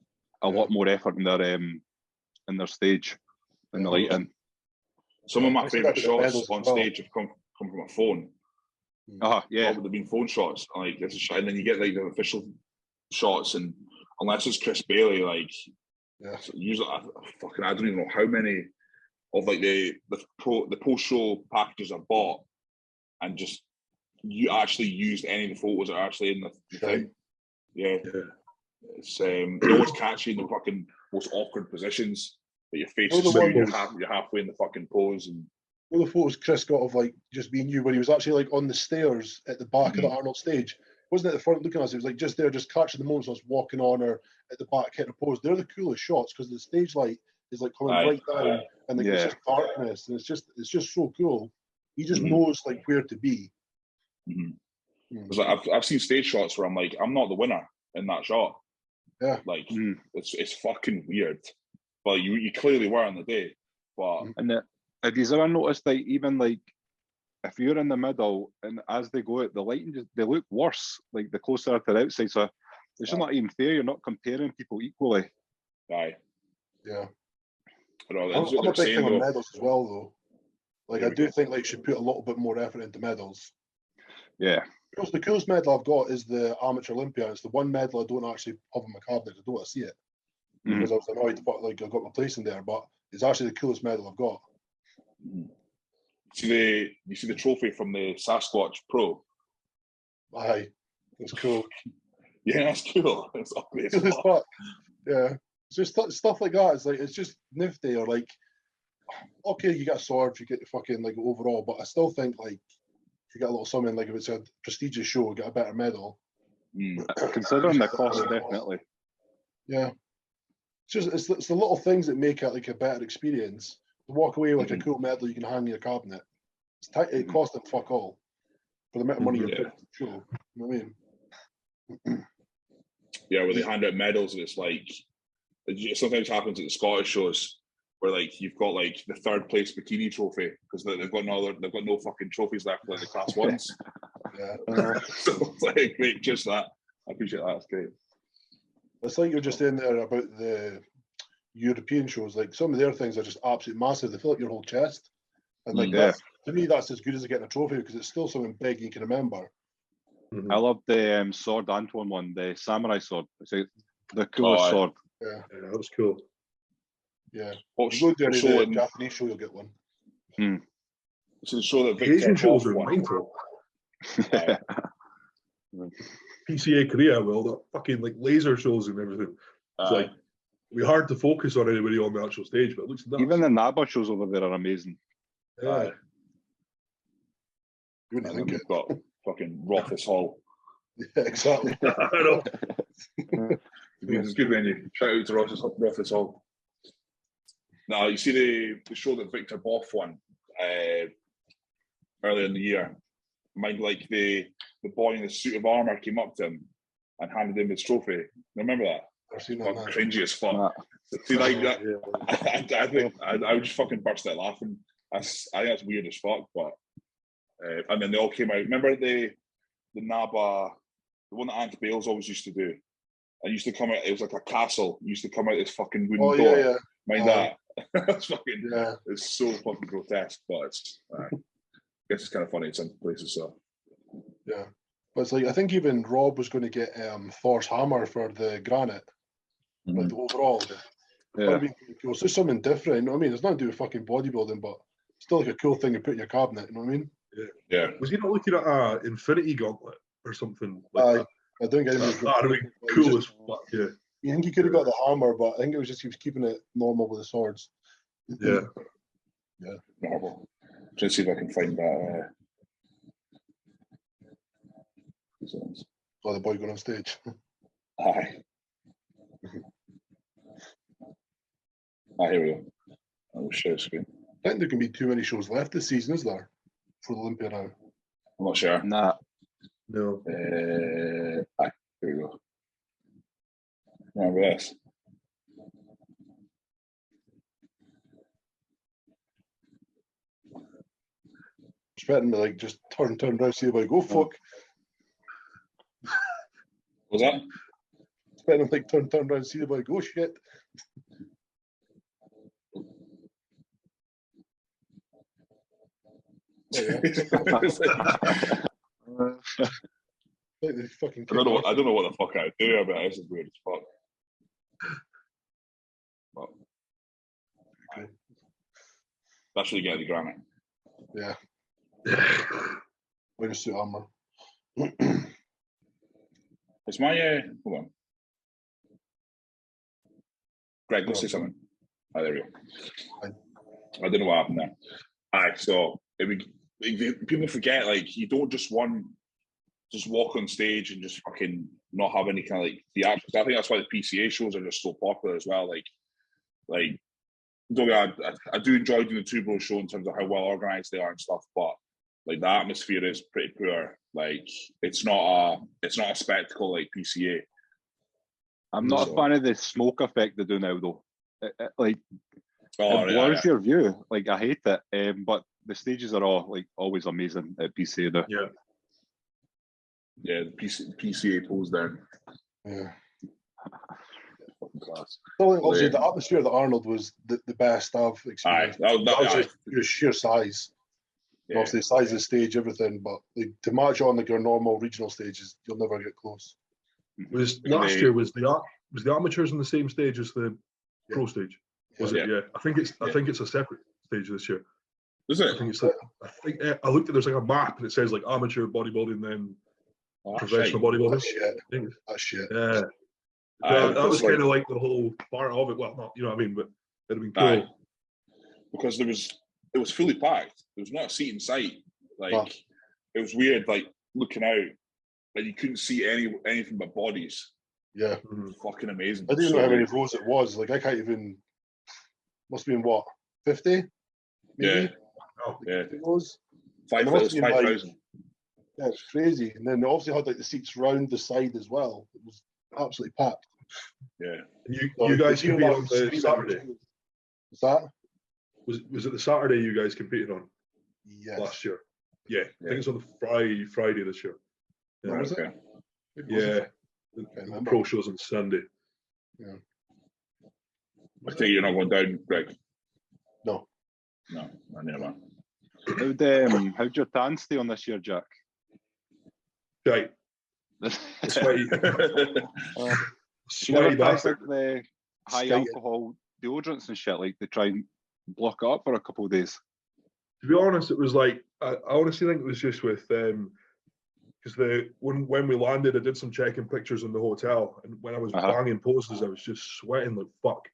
a lot more effort in their stage and the lighting. Some of my favourite shots on stage have come from a phone. Yeah. They've been phone shots, like, this is shit. And then you get, like, the official shots, and unless it's Chris Bailey, like, usually I don't even know how many of, like, the post show packages I bought, and just you actually used any of the photos that are actually in the thing. Yeah. It's they always catch you in the fucking most awkward positions, that your face is screwed, you're halfway in the fucking pose. And all the photos Chris got of, like, just being you, when he was actually, like, on the stairs at the back of the Arnold Stage, wasn't at the front looking at us, it was like just there, just catching the moments I was walking on, or at the back hitting a pose. They're the coolest shots, because the stage light is, like, coming right down, and, like, it's just darkness, and it's just so cool. He just knows, like, where to be. Like, I've seen stage shots where I'm like, I'm not the winner in that shot. Yeah, like it's fucking weird. But you clearly were on the day. But have you ever noticed that even, like, if you're in the middle, and as they go out, the lighting they look worse, like, the closer to the outside. So it's just not even fair. You're not comparing people equally. Yeah. I'm a big thing on medals as well, though. Like, I do think, like, should put a little bit more effort into medals. Yeah. Because the coolest medal I've got is the Armature Olympia. It's the one medal I don't actually have in my cabinet. I don't want to see it because I was annoyed, but, like, I got my place in there. But it's actually the coolest medal I've got. You see the trophy from the Sasquatch Pro? Aye, it's cool. Yeah, that's cool. It's ugly as fuck. Fuck. Yeah, it's just stuff like that. It's just nifty, or, like, okay, you get a sword, you get the fucking, like, overall, but I still think, like, if you get a little something, like, if it's a prestigious show, get a better medal. Considering the cost, definitely. Yeah, it's the little things that make it, like, a better experience. To walk away with, like, a cool medal you can hang in your cabinet. It costs them fuck all for the amount of money you're putting into the show. You know what I mean? Yeah, where they hand out medals, and it's like, it sometimes happens at the Scottish shows, where, like, you've got, like, the third place bikini trophy, because they've got no fucking trophies left for, like, the class ones. So it's like, great, just that. I appreciate that. That's great. It's like you're just in there about the European shows. Like, some of their things are just absolutely massive. They fill up your whole chest, and, like, to me, that's as good as getting a trophy, because it's still something big you can remember. I love the sword Antoine one, the samurai sword. It's the coolest sword. Yeah, that was cool. Yeah. What's you go to the Japanese show, you'll get one. So the show that the Asian shows are mental. PCA Korea, well, the fucking, like, laser shows and everything. It's like, we hard to focus on anybody on the actual stage, but it looks nuts. Even the NABA shows over there are amazing. Yeah. You wouldn't think we've got fucking Rothus Hall. Yeah, exactly. I know. It's a good venue. Shout out to Rothus Hall. Now, you see the show that Victor Boff won earlier in the year. Mind, like, the boy in the suit of armour came up to him and handed him his trophy. You remember that? I've seen that. Cringy as fuck. See, like, that, I think I would just fucking burst out laughing. I think that's weird as fuck, but and then they all came out. Remember the NABA, the one that Ant Bales always used to do? It used to come out, it was like a castle. It used to come out this fucking wooden door. Yeah. Mind that. That's fucking, it's so fucking grotesque, but it's, I guess it's kind of funny in some places, so. Yeah. But it's like, I think even Rob was going to get Thors hammer for the granite, like the overall. Yeah. It's just something different, you know what I mean? It's nothing to do with fucking bodybuilding, but still, like, a cool thing to put in your cabinet, you know what I mean? Yeah. Was he not looking at a Infinity Gauntlet or something like that? I don't get him. That'd be cool as fuck, yeah. You think he could have got the hammer, but I think it was just he was keeping it normal with the swords. Yeah. Normal. Trying to see if I can find that Oh, the boy going on stage. Aye. Here we go. I'll share the screen. I think there can be too many shows left this season, is there? For the Olympia now. I'm not sure. Nah. No. Aye, here we go. Remember this? Expecting me like just turn around, see if I go fuck. Was that? Expecting like turn around, see if I go shit. Oh, yeah. Like they fucking I don't know what the fuck I would do, but this is weird as fuck. But, okay. That's really getting the granite. Yeah. Where's suit armor? It's my hold on. Greg, go say something. Oh, there we go. I don't know what happened there. Aye, so people forget, like, you don't just walk on stage and just fucking not have any kind of like theatrics. I think that's why the PCA shows are just so popular as well. Like don't I do enjoy doing the Two Bros show in terms of how well organized they are and stuff, but like the atmosphere is pretty poor. Like it's not a spectacle like PCA. I'm not a fan of the smoke effect they do now though. It blurs Yeah. your view. Like I hate it. But the stages are all like always amazing at PCA now. Yeah. Yeah, the PCA pulls down. Yeah. Fucking class. So obviously the atmosphere that Arnold was the best I've experienced. That was just your sheer size. Yeah. Obviously the size of the stage, everything, but like, to match on like your normal regional stages, you'll never get close. Was last year was the Armatures on the same stage as the Pro stage? Was it? Yeah. I think it's a separate stage this year. Is it? I think it's like I looked at there's like a map and it says like amateur bodybuilding, then professional bodybuilding. That's shit. Yeah. That was kind of like the whole part of it. Well, not you know what I mean, but it'd have been cool. Because it was fully packed. There was not a seat in sight. Like it was weird. Like looking out, like you couldn't see anything but bodies. Yeah, it was fucking amazing. I didn't know how many rows it was. Like I can't even. Must have been what 50? Maybe? Yeah. Oh, yeah. 50 rows. 5,000. Yeah, it's crazy. And then they obviously had like the seats round the side as well. It was absolutely packed. Yeah. You guys competed on the Saturday. Was that? Was it the Saturday you guys competed on? Yes. Last year. Yeah. I think it's on the Friday this year. Yeah. Oh, was it? Yeah. The Pro show's on Sunday. Yeah. I think you're not going down, Greg. No, I never. How'd your tan stay on this year, Jack? Right. Sweaty. Sweaty bastard. The high alcohol deodorants and shit, like they try and block it up for a couple of days. To be honest, it was like I honestly think it was just with because when we landed, I did some checking pictures in the hotel, and when I was banging poses, I was just sweating like fuck.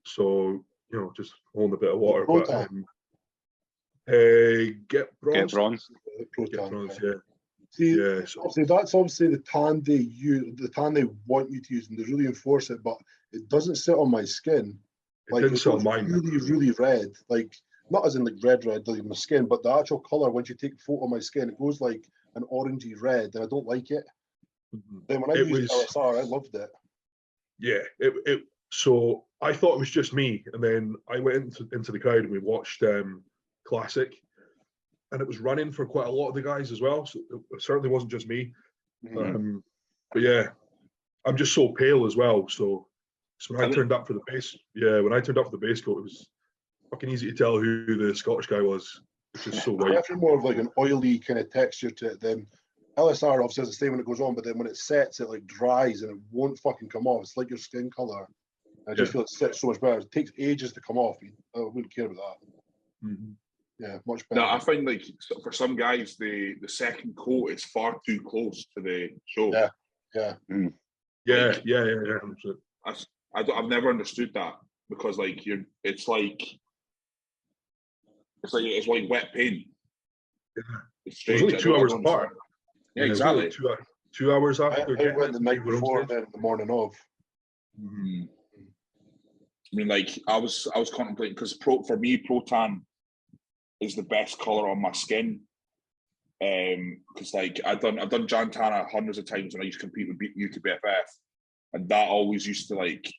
So you know, just holding a bit of water. Proton. Get bronze. Proton. Yeah. See, so that's obviously the tan they want you to use, and they really enforce it, but it doesn't sit on my skin. Like it goes really, really red. Like not as in like red like my skin, but the actual color. Once you take a photo of my skin, it goes like an orangey red, and I don't like it. Then when I used LSR, I loved it. Yeah, so I thought it was just me, and then I went into the crowd and we watched Classic, and it was running for quite a lot of the guys as well. So it certainly wasn't just me. But yeah, I'm just so pale as well. So when I turned up for the base, coat, it was fucking easy to tell who the Scottish guy was. It's just so white. Definitely more of like an oily kind of texture to it. Then LSR obviously has the same when it goes on, but then when it sets, it like dries and it won't fucking come off. It's like your skin color. I just feel it sits so much better. It takes ages to come off. I wouldn't care about that. Yeah, much better. No, I find like for some guys, the second coat is far too close to the show. Yeah. I've never understood that because like it's like wet paint. Yeah. It's strange. It was only 2 hours apart. Yeah, it was only exactly. 2 hours after I getting went it the to night We're on before, stage. then the morning of. I mean, like I was contemplating because for me, Proton is the best color on my skin. Because like I've done Jantana hundreds of times when I used to compete with UKBFF, and that always used to like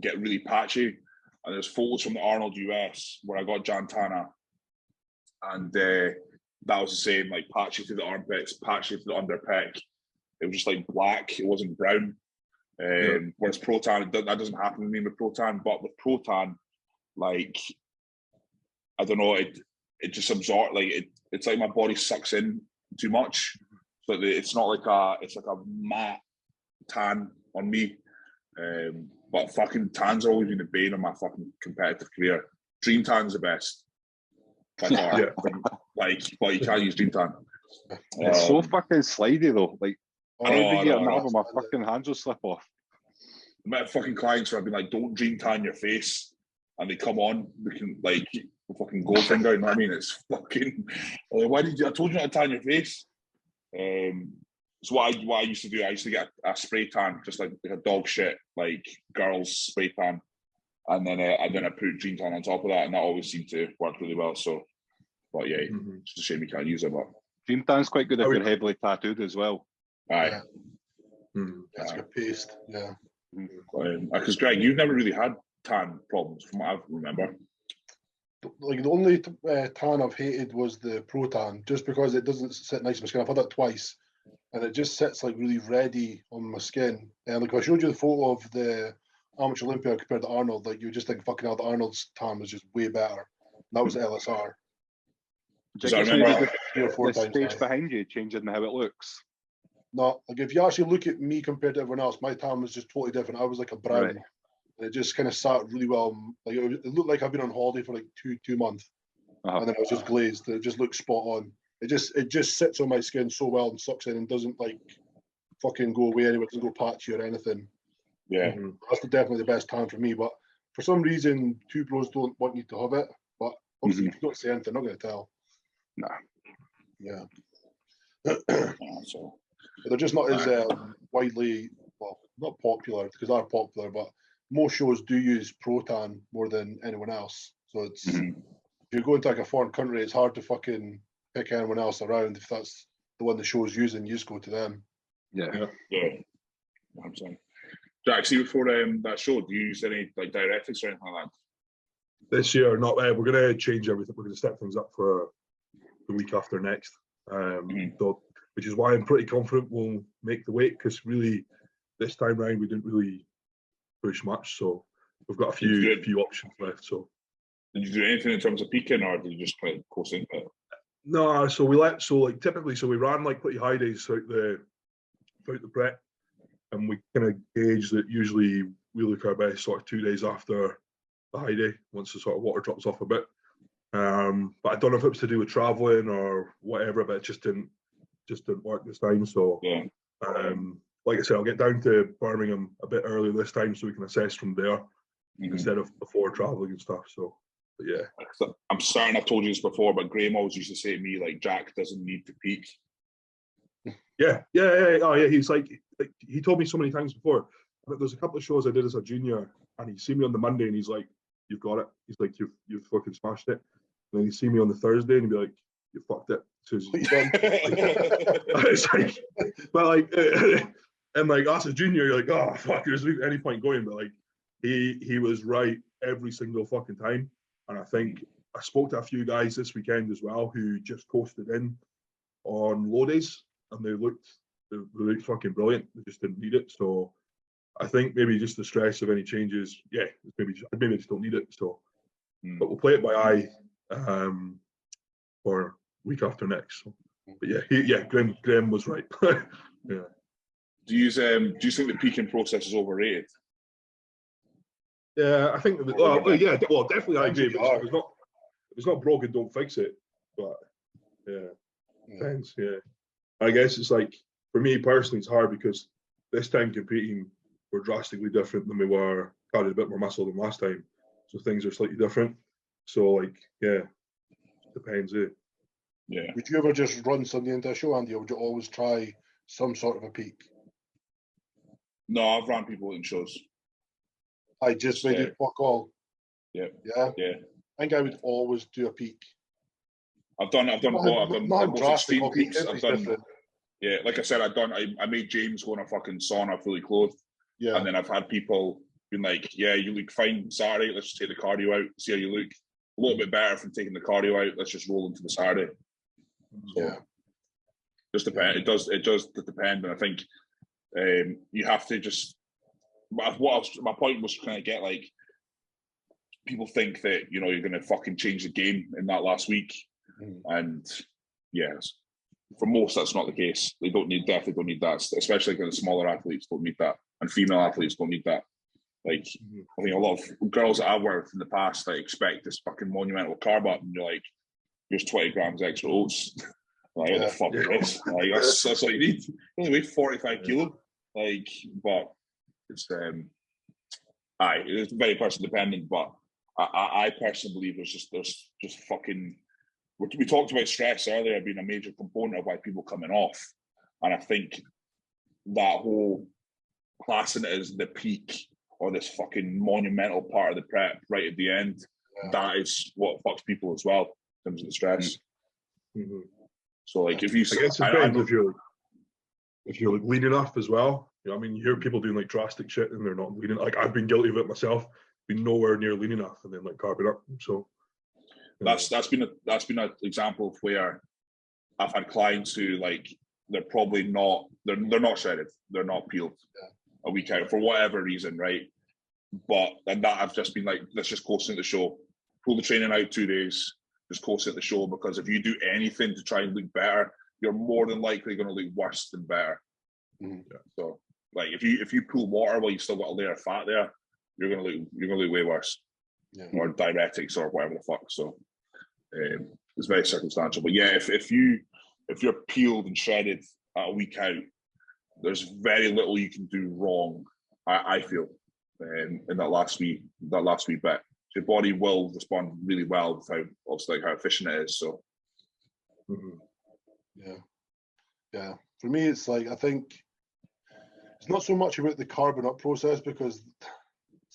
get really patchy. And there's photos from the Arnold US where I got Jantana, and that was the same, like patchy through the armpits, patchy through the underpec. It was just like black. It wasn't brown. Whereas Proton, that doesn't happen with me with Proton. But with Proton, like I don't know, it just absorbs. Like it's like my body sucks in too much. So it's not like it's like a matte tan on me. But fucking tan's always been the bane of my fucking competitive career. Dream Tan's the best. By far. Yeah. Like, but you can't use Dream Tan. It's so fucking slidey though. Like, I know, every I year know, I know. my fucking hands will slip off. I met fucking clients where I've been like, don't Dream Tan your face. And they come on, looking like a fucking Goldfinger, you know what I mean? It's fucking, why did you, I told you not to tan your face. So what I used to do, I used to get a spray tan, just like a dog shit, like girls spray tan. And then I put Dream Tan on top of that, and that always seemed to work really well. So, but yeah, it's just a shame you can't use it. But Dream Tan's quite good if you're heavily tattooed as well. aye, It's got paste, yeah. Because Greg, you've never really had tan problems, from what I remember. Like the only tan I've hated was the Proton, just because it doesn't sit nice on my skin. I've had that twice, and it just sits like really reddy on my skin. And like I showed you the photo of the Armature Olympia compared to Arnold, like you just think fucking hell, the Arnold's tan was just way better. That was LSR. Do you I think remember it's 3 or 4 the times stage now. behind you changing how it looks? No, like if you actually look at me compared to everyone else, my tan was just totally different. I was like a brown. Right. And it just kind of sat really well. Like it looked like I've been on holiday for like two months, and then I was just glazed. It just looked spot on. It just sits on my skin so well and sucks in and doesn't like fucking go away anywhere. It doesn't go patchy or anything. Yeah, That's definitely the best tan for me. But for some reason, two pros don't want you to have it. But obviously, if you don't say anything, they're not going to tell. Nah. Yeah. so But they're just not as widely, well, not popular, because they're popular, but most shows do use Proton more than anyone else. So it's if you go into like a foreign country, it's hard to fucking pick anyone else around. If that's the one the show's using, you just go to them. yeah. I'm saying, Jack, see before that show, do you use any like diuretics or anything like that? This year, not. We're going to change everything. We're going to step things up for the week after next. So, which is why I'm pretty confident we'll make the weight, because really this time round we didn't really push much, so we've got a few options left. So did you do anything in terms of peaking, or did you just kind of course into it? No, so we ran like pretty high days throughout the prep, and we kind of gauge that usually we look our best sort of 2 days after the high day, once the sort of water drops off a bit. But I don't know if it was to do with traveling or whatever, but it just didn't work this time. So like I said, I'll get down to Birmingham a bit earlier this time so we can assess from there instead of before traveling and stuff. So, but yeah. I'm certain I've told you this before, but Graham always used to say to me, like, Jack doesn't need to peak. Yeah. Oh, yeah. He's like he told me so many times before. There's a couple of shows I did as a junior, and he'd see me on the Monday, and he's like, "You've got it." He's like, "You've fucking smashed it." And then he'd see me on the Thursday, and he'd be like, "You fucked it." So it's like, but like, and like as a junior, you're like, "Oh fuck, there's any point going?" But like, he was right every single fucking time. And I think I spoke to a few guys this weekend as well who just coasted in on low days, and they looked fucking brilliant. They just didn't need it. So I think maybe just the stress of any changes, maybe just don't need it. So, but we'll play it by eye for week after next. So, but Graham was right. Yeah. Do you think the peaking process is overrated? Yeah, I think. Definitely I agree. If it's not broken, don't fix it. But depends. Yeah, I guess it's like, for me personally, it's hard because this time competing, we're drastically different than we were. Carried a bit more muscle than last time, so things are slightly different. So like, depends. Yeah. Would you ever just run something into a show, Andy, or would you always try some sort of a peak? No, I've ran people in shows. I just made it fuck all. Yeah. Yeah. Yeah. I think I would always do a peak. I've done Not the most drastic, extreme peaks. I've done. different. Yeah, like I said, I made James go on a fucking sauna fully clothed. Yeah. And then I've had people being like, yeah, you look fine Saturday, let's just take the cardio out, see how you look. A little bit better from taking the cardio out, let's just roll into the Saturday. So, yeah. Just depend. It does depend, and I think you have to just. My point was trying to get, like, people think that you're going to fucking change the game in that last week, and yes, for most that's not the case. They definitely don't need that, especially because the smaller athletes don't need that, and female athletes don't need that. Like, I think a lot of girls that I've worked with in the past, like, expect this fucking monumental carb up, and you're like, here's 20 grams extra oats. Like, what the fuck is this? Like, that's what you need. You only weigh 45 kilo. Like, but it's it's very person dependent. But I personally believe there's just fucking. We talked about stress earlier being a major component of why people coming off, and I think that whole classing it as the peak or this fucking monumental part of the prep right at the end, that is what fucks people as well in terms of the stress. Mm-hmm. So, like, if you, I guess it depends if you're like lean enough as well. You know, I mean, you hear people doing like drastic shit and they're not lean. Like, I've been guilty of it myself, been nowhere near lean enough, and then like carving up. So that's been an example of where I've had clients who, like, they're probably not they're not shredded, they're not peeled a week out for whatever reason, right? But and that I've just been like, let's just coast into the show, pull the training out 2 days. Just coast at the show, because if you do anything to try and look better, you're more than likely going to look worse than better. So, like, if you pull water while you still got a layer of fat there, you're going to look way worse. Or diuretics or whatever the fuck. So it's very circumstantial. But yeah, if you're peeled and shredded a week out, there's very little you can do wrong. I feel in that last wee bit. Your body will respond really well with how efficient it is. So, yeah. For me, it's like, I think it's not so much about the carbon up process, because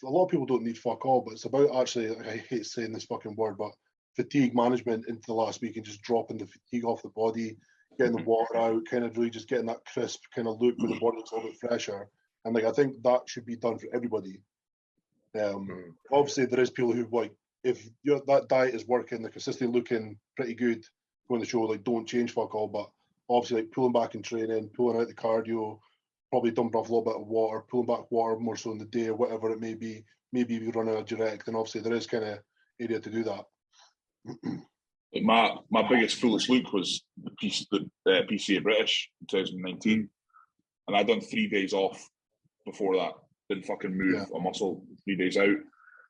a lot of people don't need fuck all, but it's about actually, like, I hate saying this fucking word, but fatigue management into the last week and just dropping the fatigue off the body, getting the water out, kind of really just getting that crisp kind of look where the body's a little bit fresher. And, like, I think that should be done for everybody. Obviously there is people who, like, if that diet is working, they're consistently looking pretty good going the show, like, don't change fuck all. But obviously, like, pulling back in training, pulling out the cardio, probably dumping off a little bit of water, pulling back water more so in the day or whatever it may be. Maybe if you run a direct, then obviously there is kind of area to do that. My biggest foolish look was the PCA British in 2019, and I'd done 3 days off before that. Didn't fucking move a muscle 3 days out.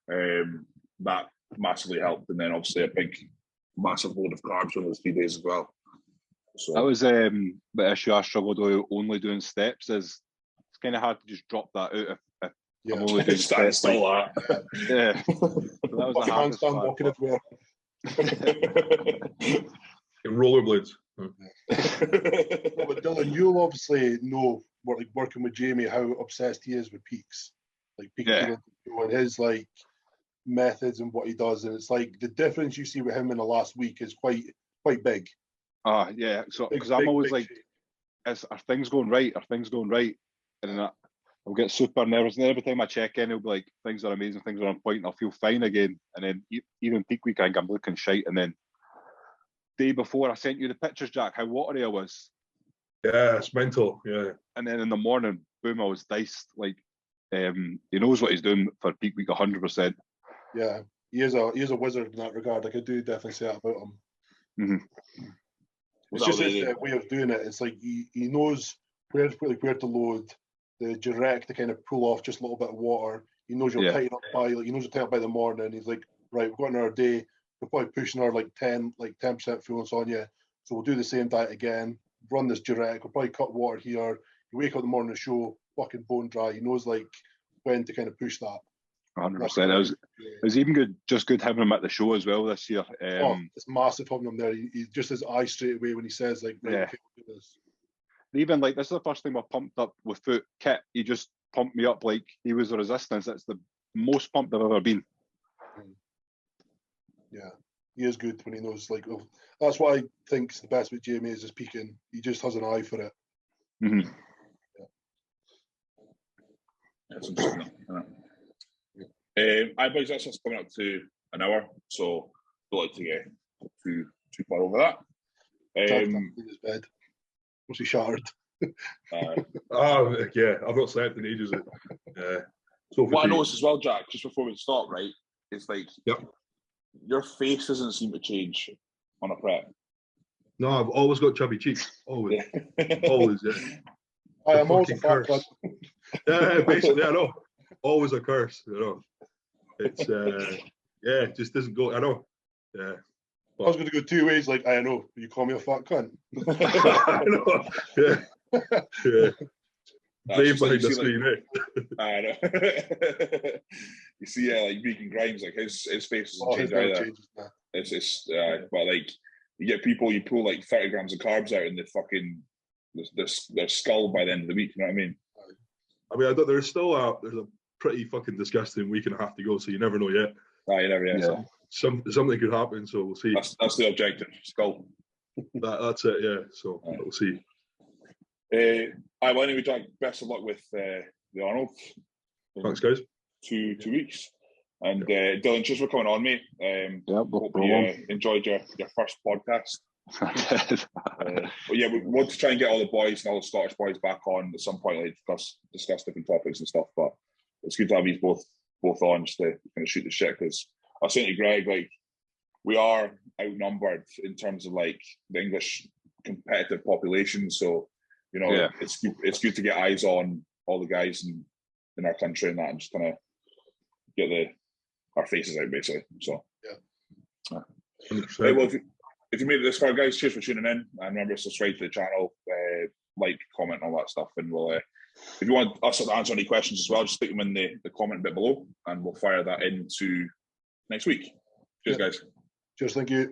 That massively helped, and then obviously a big, massive load of carbs over those 3 days as well. So that was the issue I struggled with only doing steps. Is it's kind of hard to just drop that out if I'm only doing steps. Still that. Yeah, so that was the hardest part. Walking everywhere. In rollerblades. But Dylan, you'll obviously know, like, working with Jamie, how obsessed he is with peaks, like peaking and his, like, methods and what he does, and it's like the difference you see with him in the last week is quite big. Yeah. So because I'm always like, are things going right? Are things going right? And then I'll get super nervous, and then every time I check in, it'll be like, things are amazing, things are on point, and I'll feel fine again. And then even peak week, I think I'm looking shite. And then day before, I sent you the pictures, Jack, how watery I was. Yeah, it's mental. Yeah. And then in the morning, boom, I was diced. Like, he knows what he's doing for peak week 100%. Yeah, he is a wizard in that regard. Like, I do definitely say that about him. Mm-hmm. It's just his way of doing it. It's like he knows where to load, the direct to kind of pull off just a little bit of water. He knows you're tighten up by, like, he knows you're tighten up by the morning. He's like, right, we've got another day. We're probably pushing our 10% fullness on you. So we'll do the same diet again. Run this direct. We'll probably cut water here. You wake up in the morning of the show, fucking bone dry. He knows, like, when to kind of push that. 100%. It was even good, just good having him at the show as well this year. It's massive having him there. He just his eye straight away when he says like, right, yeah. okay, we'll do this. Even like this is the first time I pumped up without kit. He just pumped me up like he was a resistance. It's the most pumped I've ever been. Yeah, he is good when he knows. Like, that's what I think is the best with Jamie is his peaking. He just has an eye for it. Mm-hmm. That's interesting. Boys, that's just coming up to an hour, so don't like to get too far over that. In his bed. Was he shattered? Yeah, I've not slept in ages. So what I noticed as well, Jack, just before we stop, right, it's like your face doesn't seem to change on a prep. No, I've always got chubby cheeks. Always. Always, yeah. I am always a fat cunt. Yeah, basically, I know. Always a curse, you know. It's it just doesn't go. I know. Yeah. I was going to go two ways. Like, I know you call me a fat cunt. I know. Yeah. Blame behind the screen, I know. You see, like Beacon Grimes, like his face doesn't change either. It's but like you get people, you pull like 30 grams of carbs out in the fucking their skull by the end of the week. You know what I mean? There's still a pretty fucking disgusting week and a half to go, so you never know yet. You never know. Yeah. Something could happen, so we'll see. That's the objective, skull. That's it, yeah. So we'll see. Anyway, Jack, best of luck with the Arnold. Thanks, guys. 2 weeks. And Dylan, cheers for coming on, mate. Hope you enjoyed your first podcast. But yeah, we want to try and get all the boys and all the Scottish boys back on at some point, like discuss different topics and stuff. But it's good to have you both on just to kind of shoot the shit, because I was saying to Greg, like, we are outnumbered in terms of like the English competitive population. So, you know, it's good to get eyes on all the guys in our country and that, and just kind of get our faces out, basically. So well, if you made it this far, guys, cheers for tuning in, and remember to subscribe to the channel, like, comment, all that stuff, and we'll if you want us to answer any questions as well, just stick them in the comment bit below, and we'll fire that into next week. Cheers, guys. Cheers, thank you.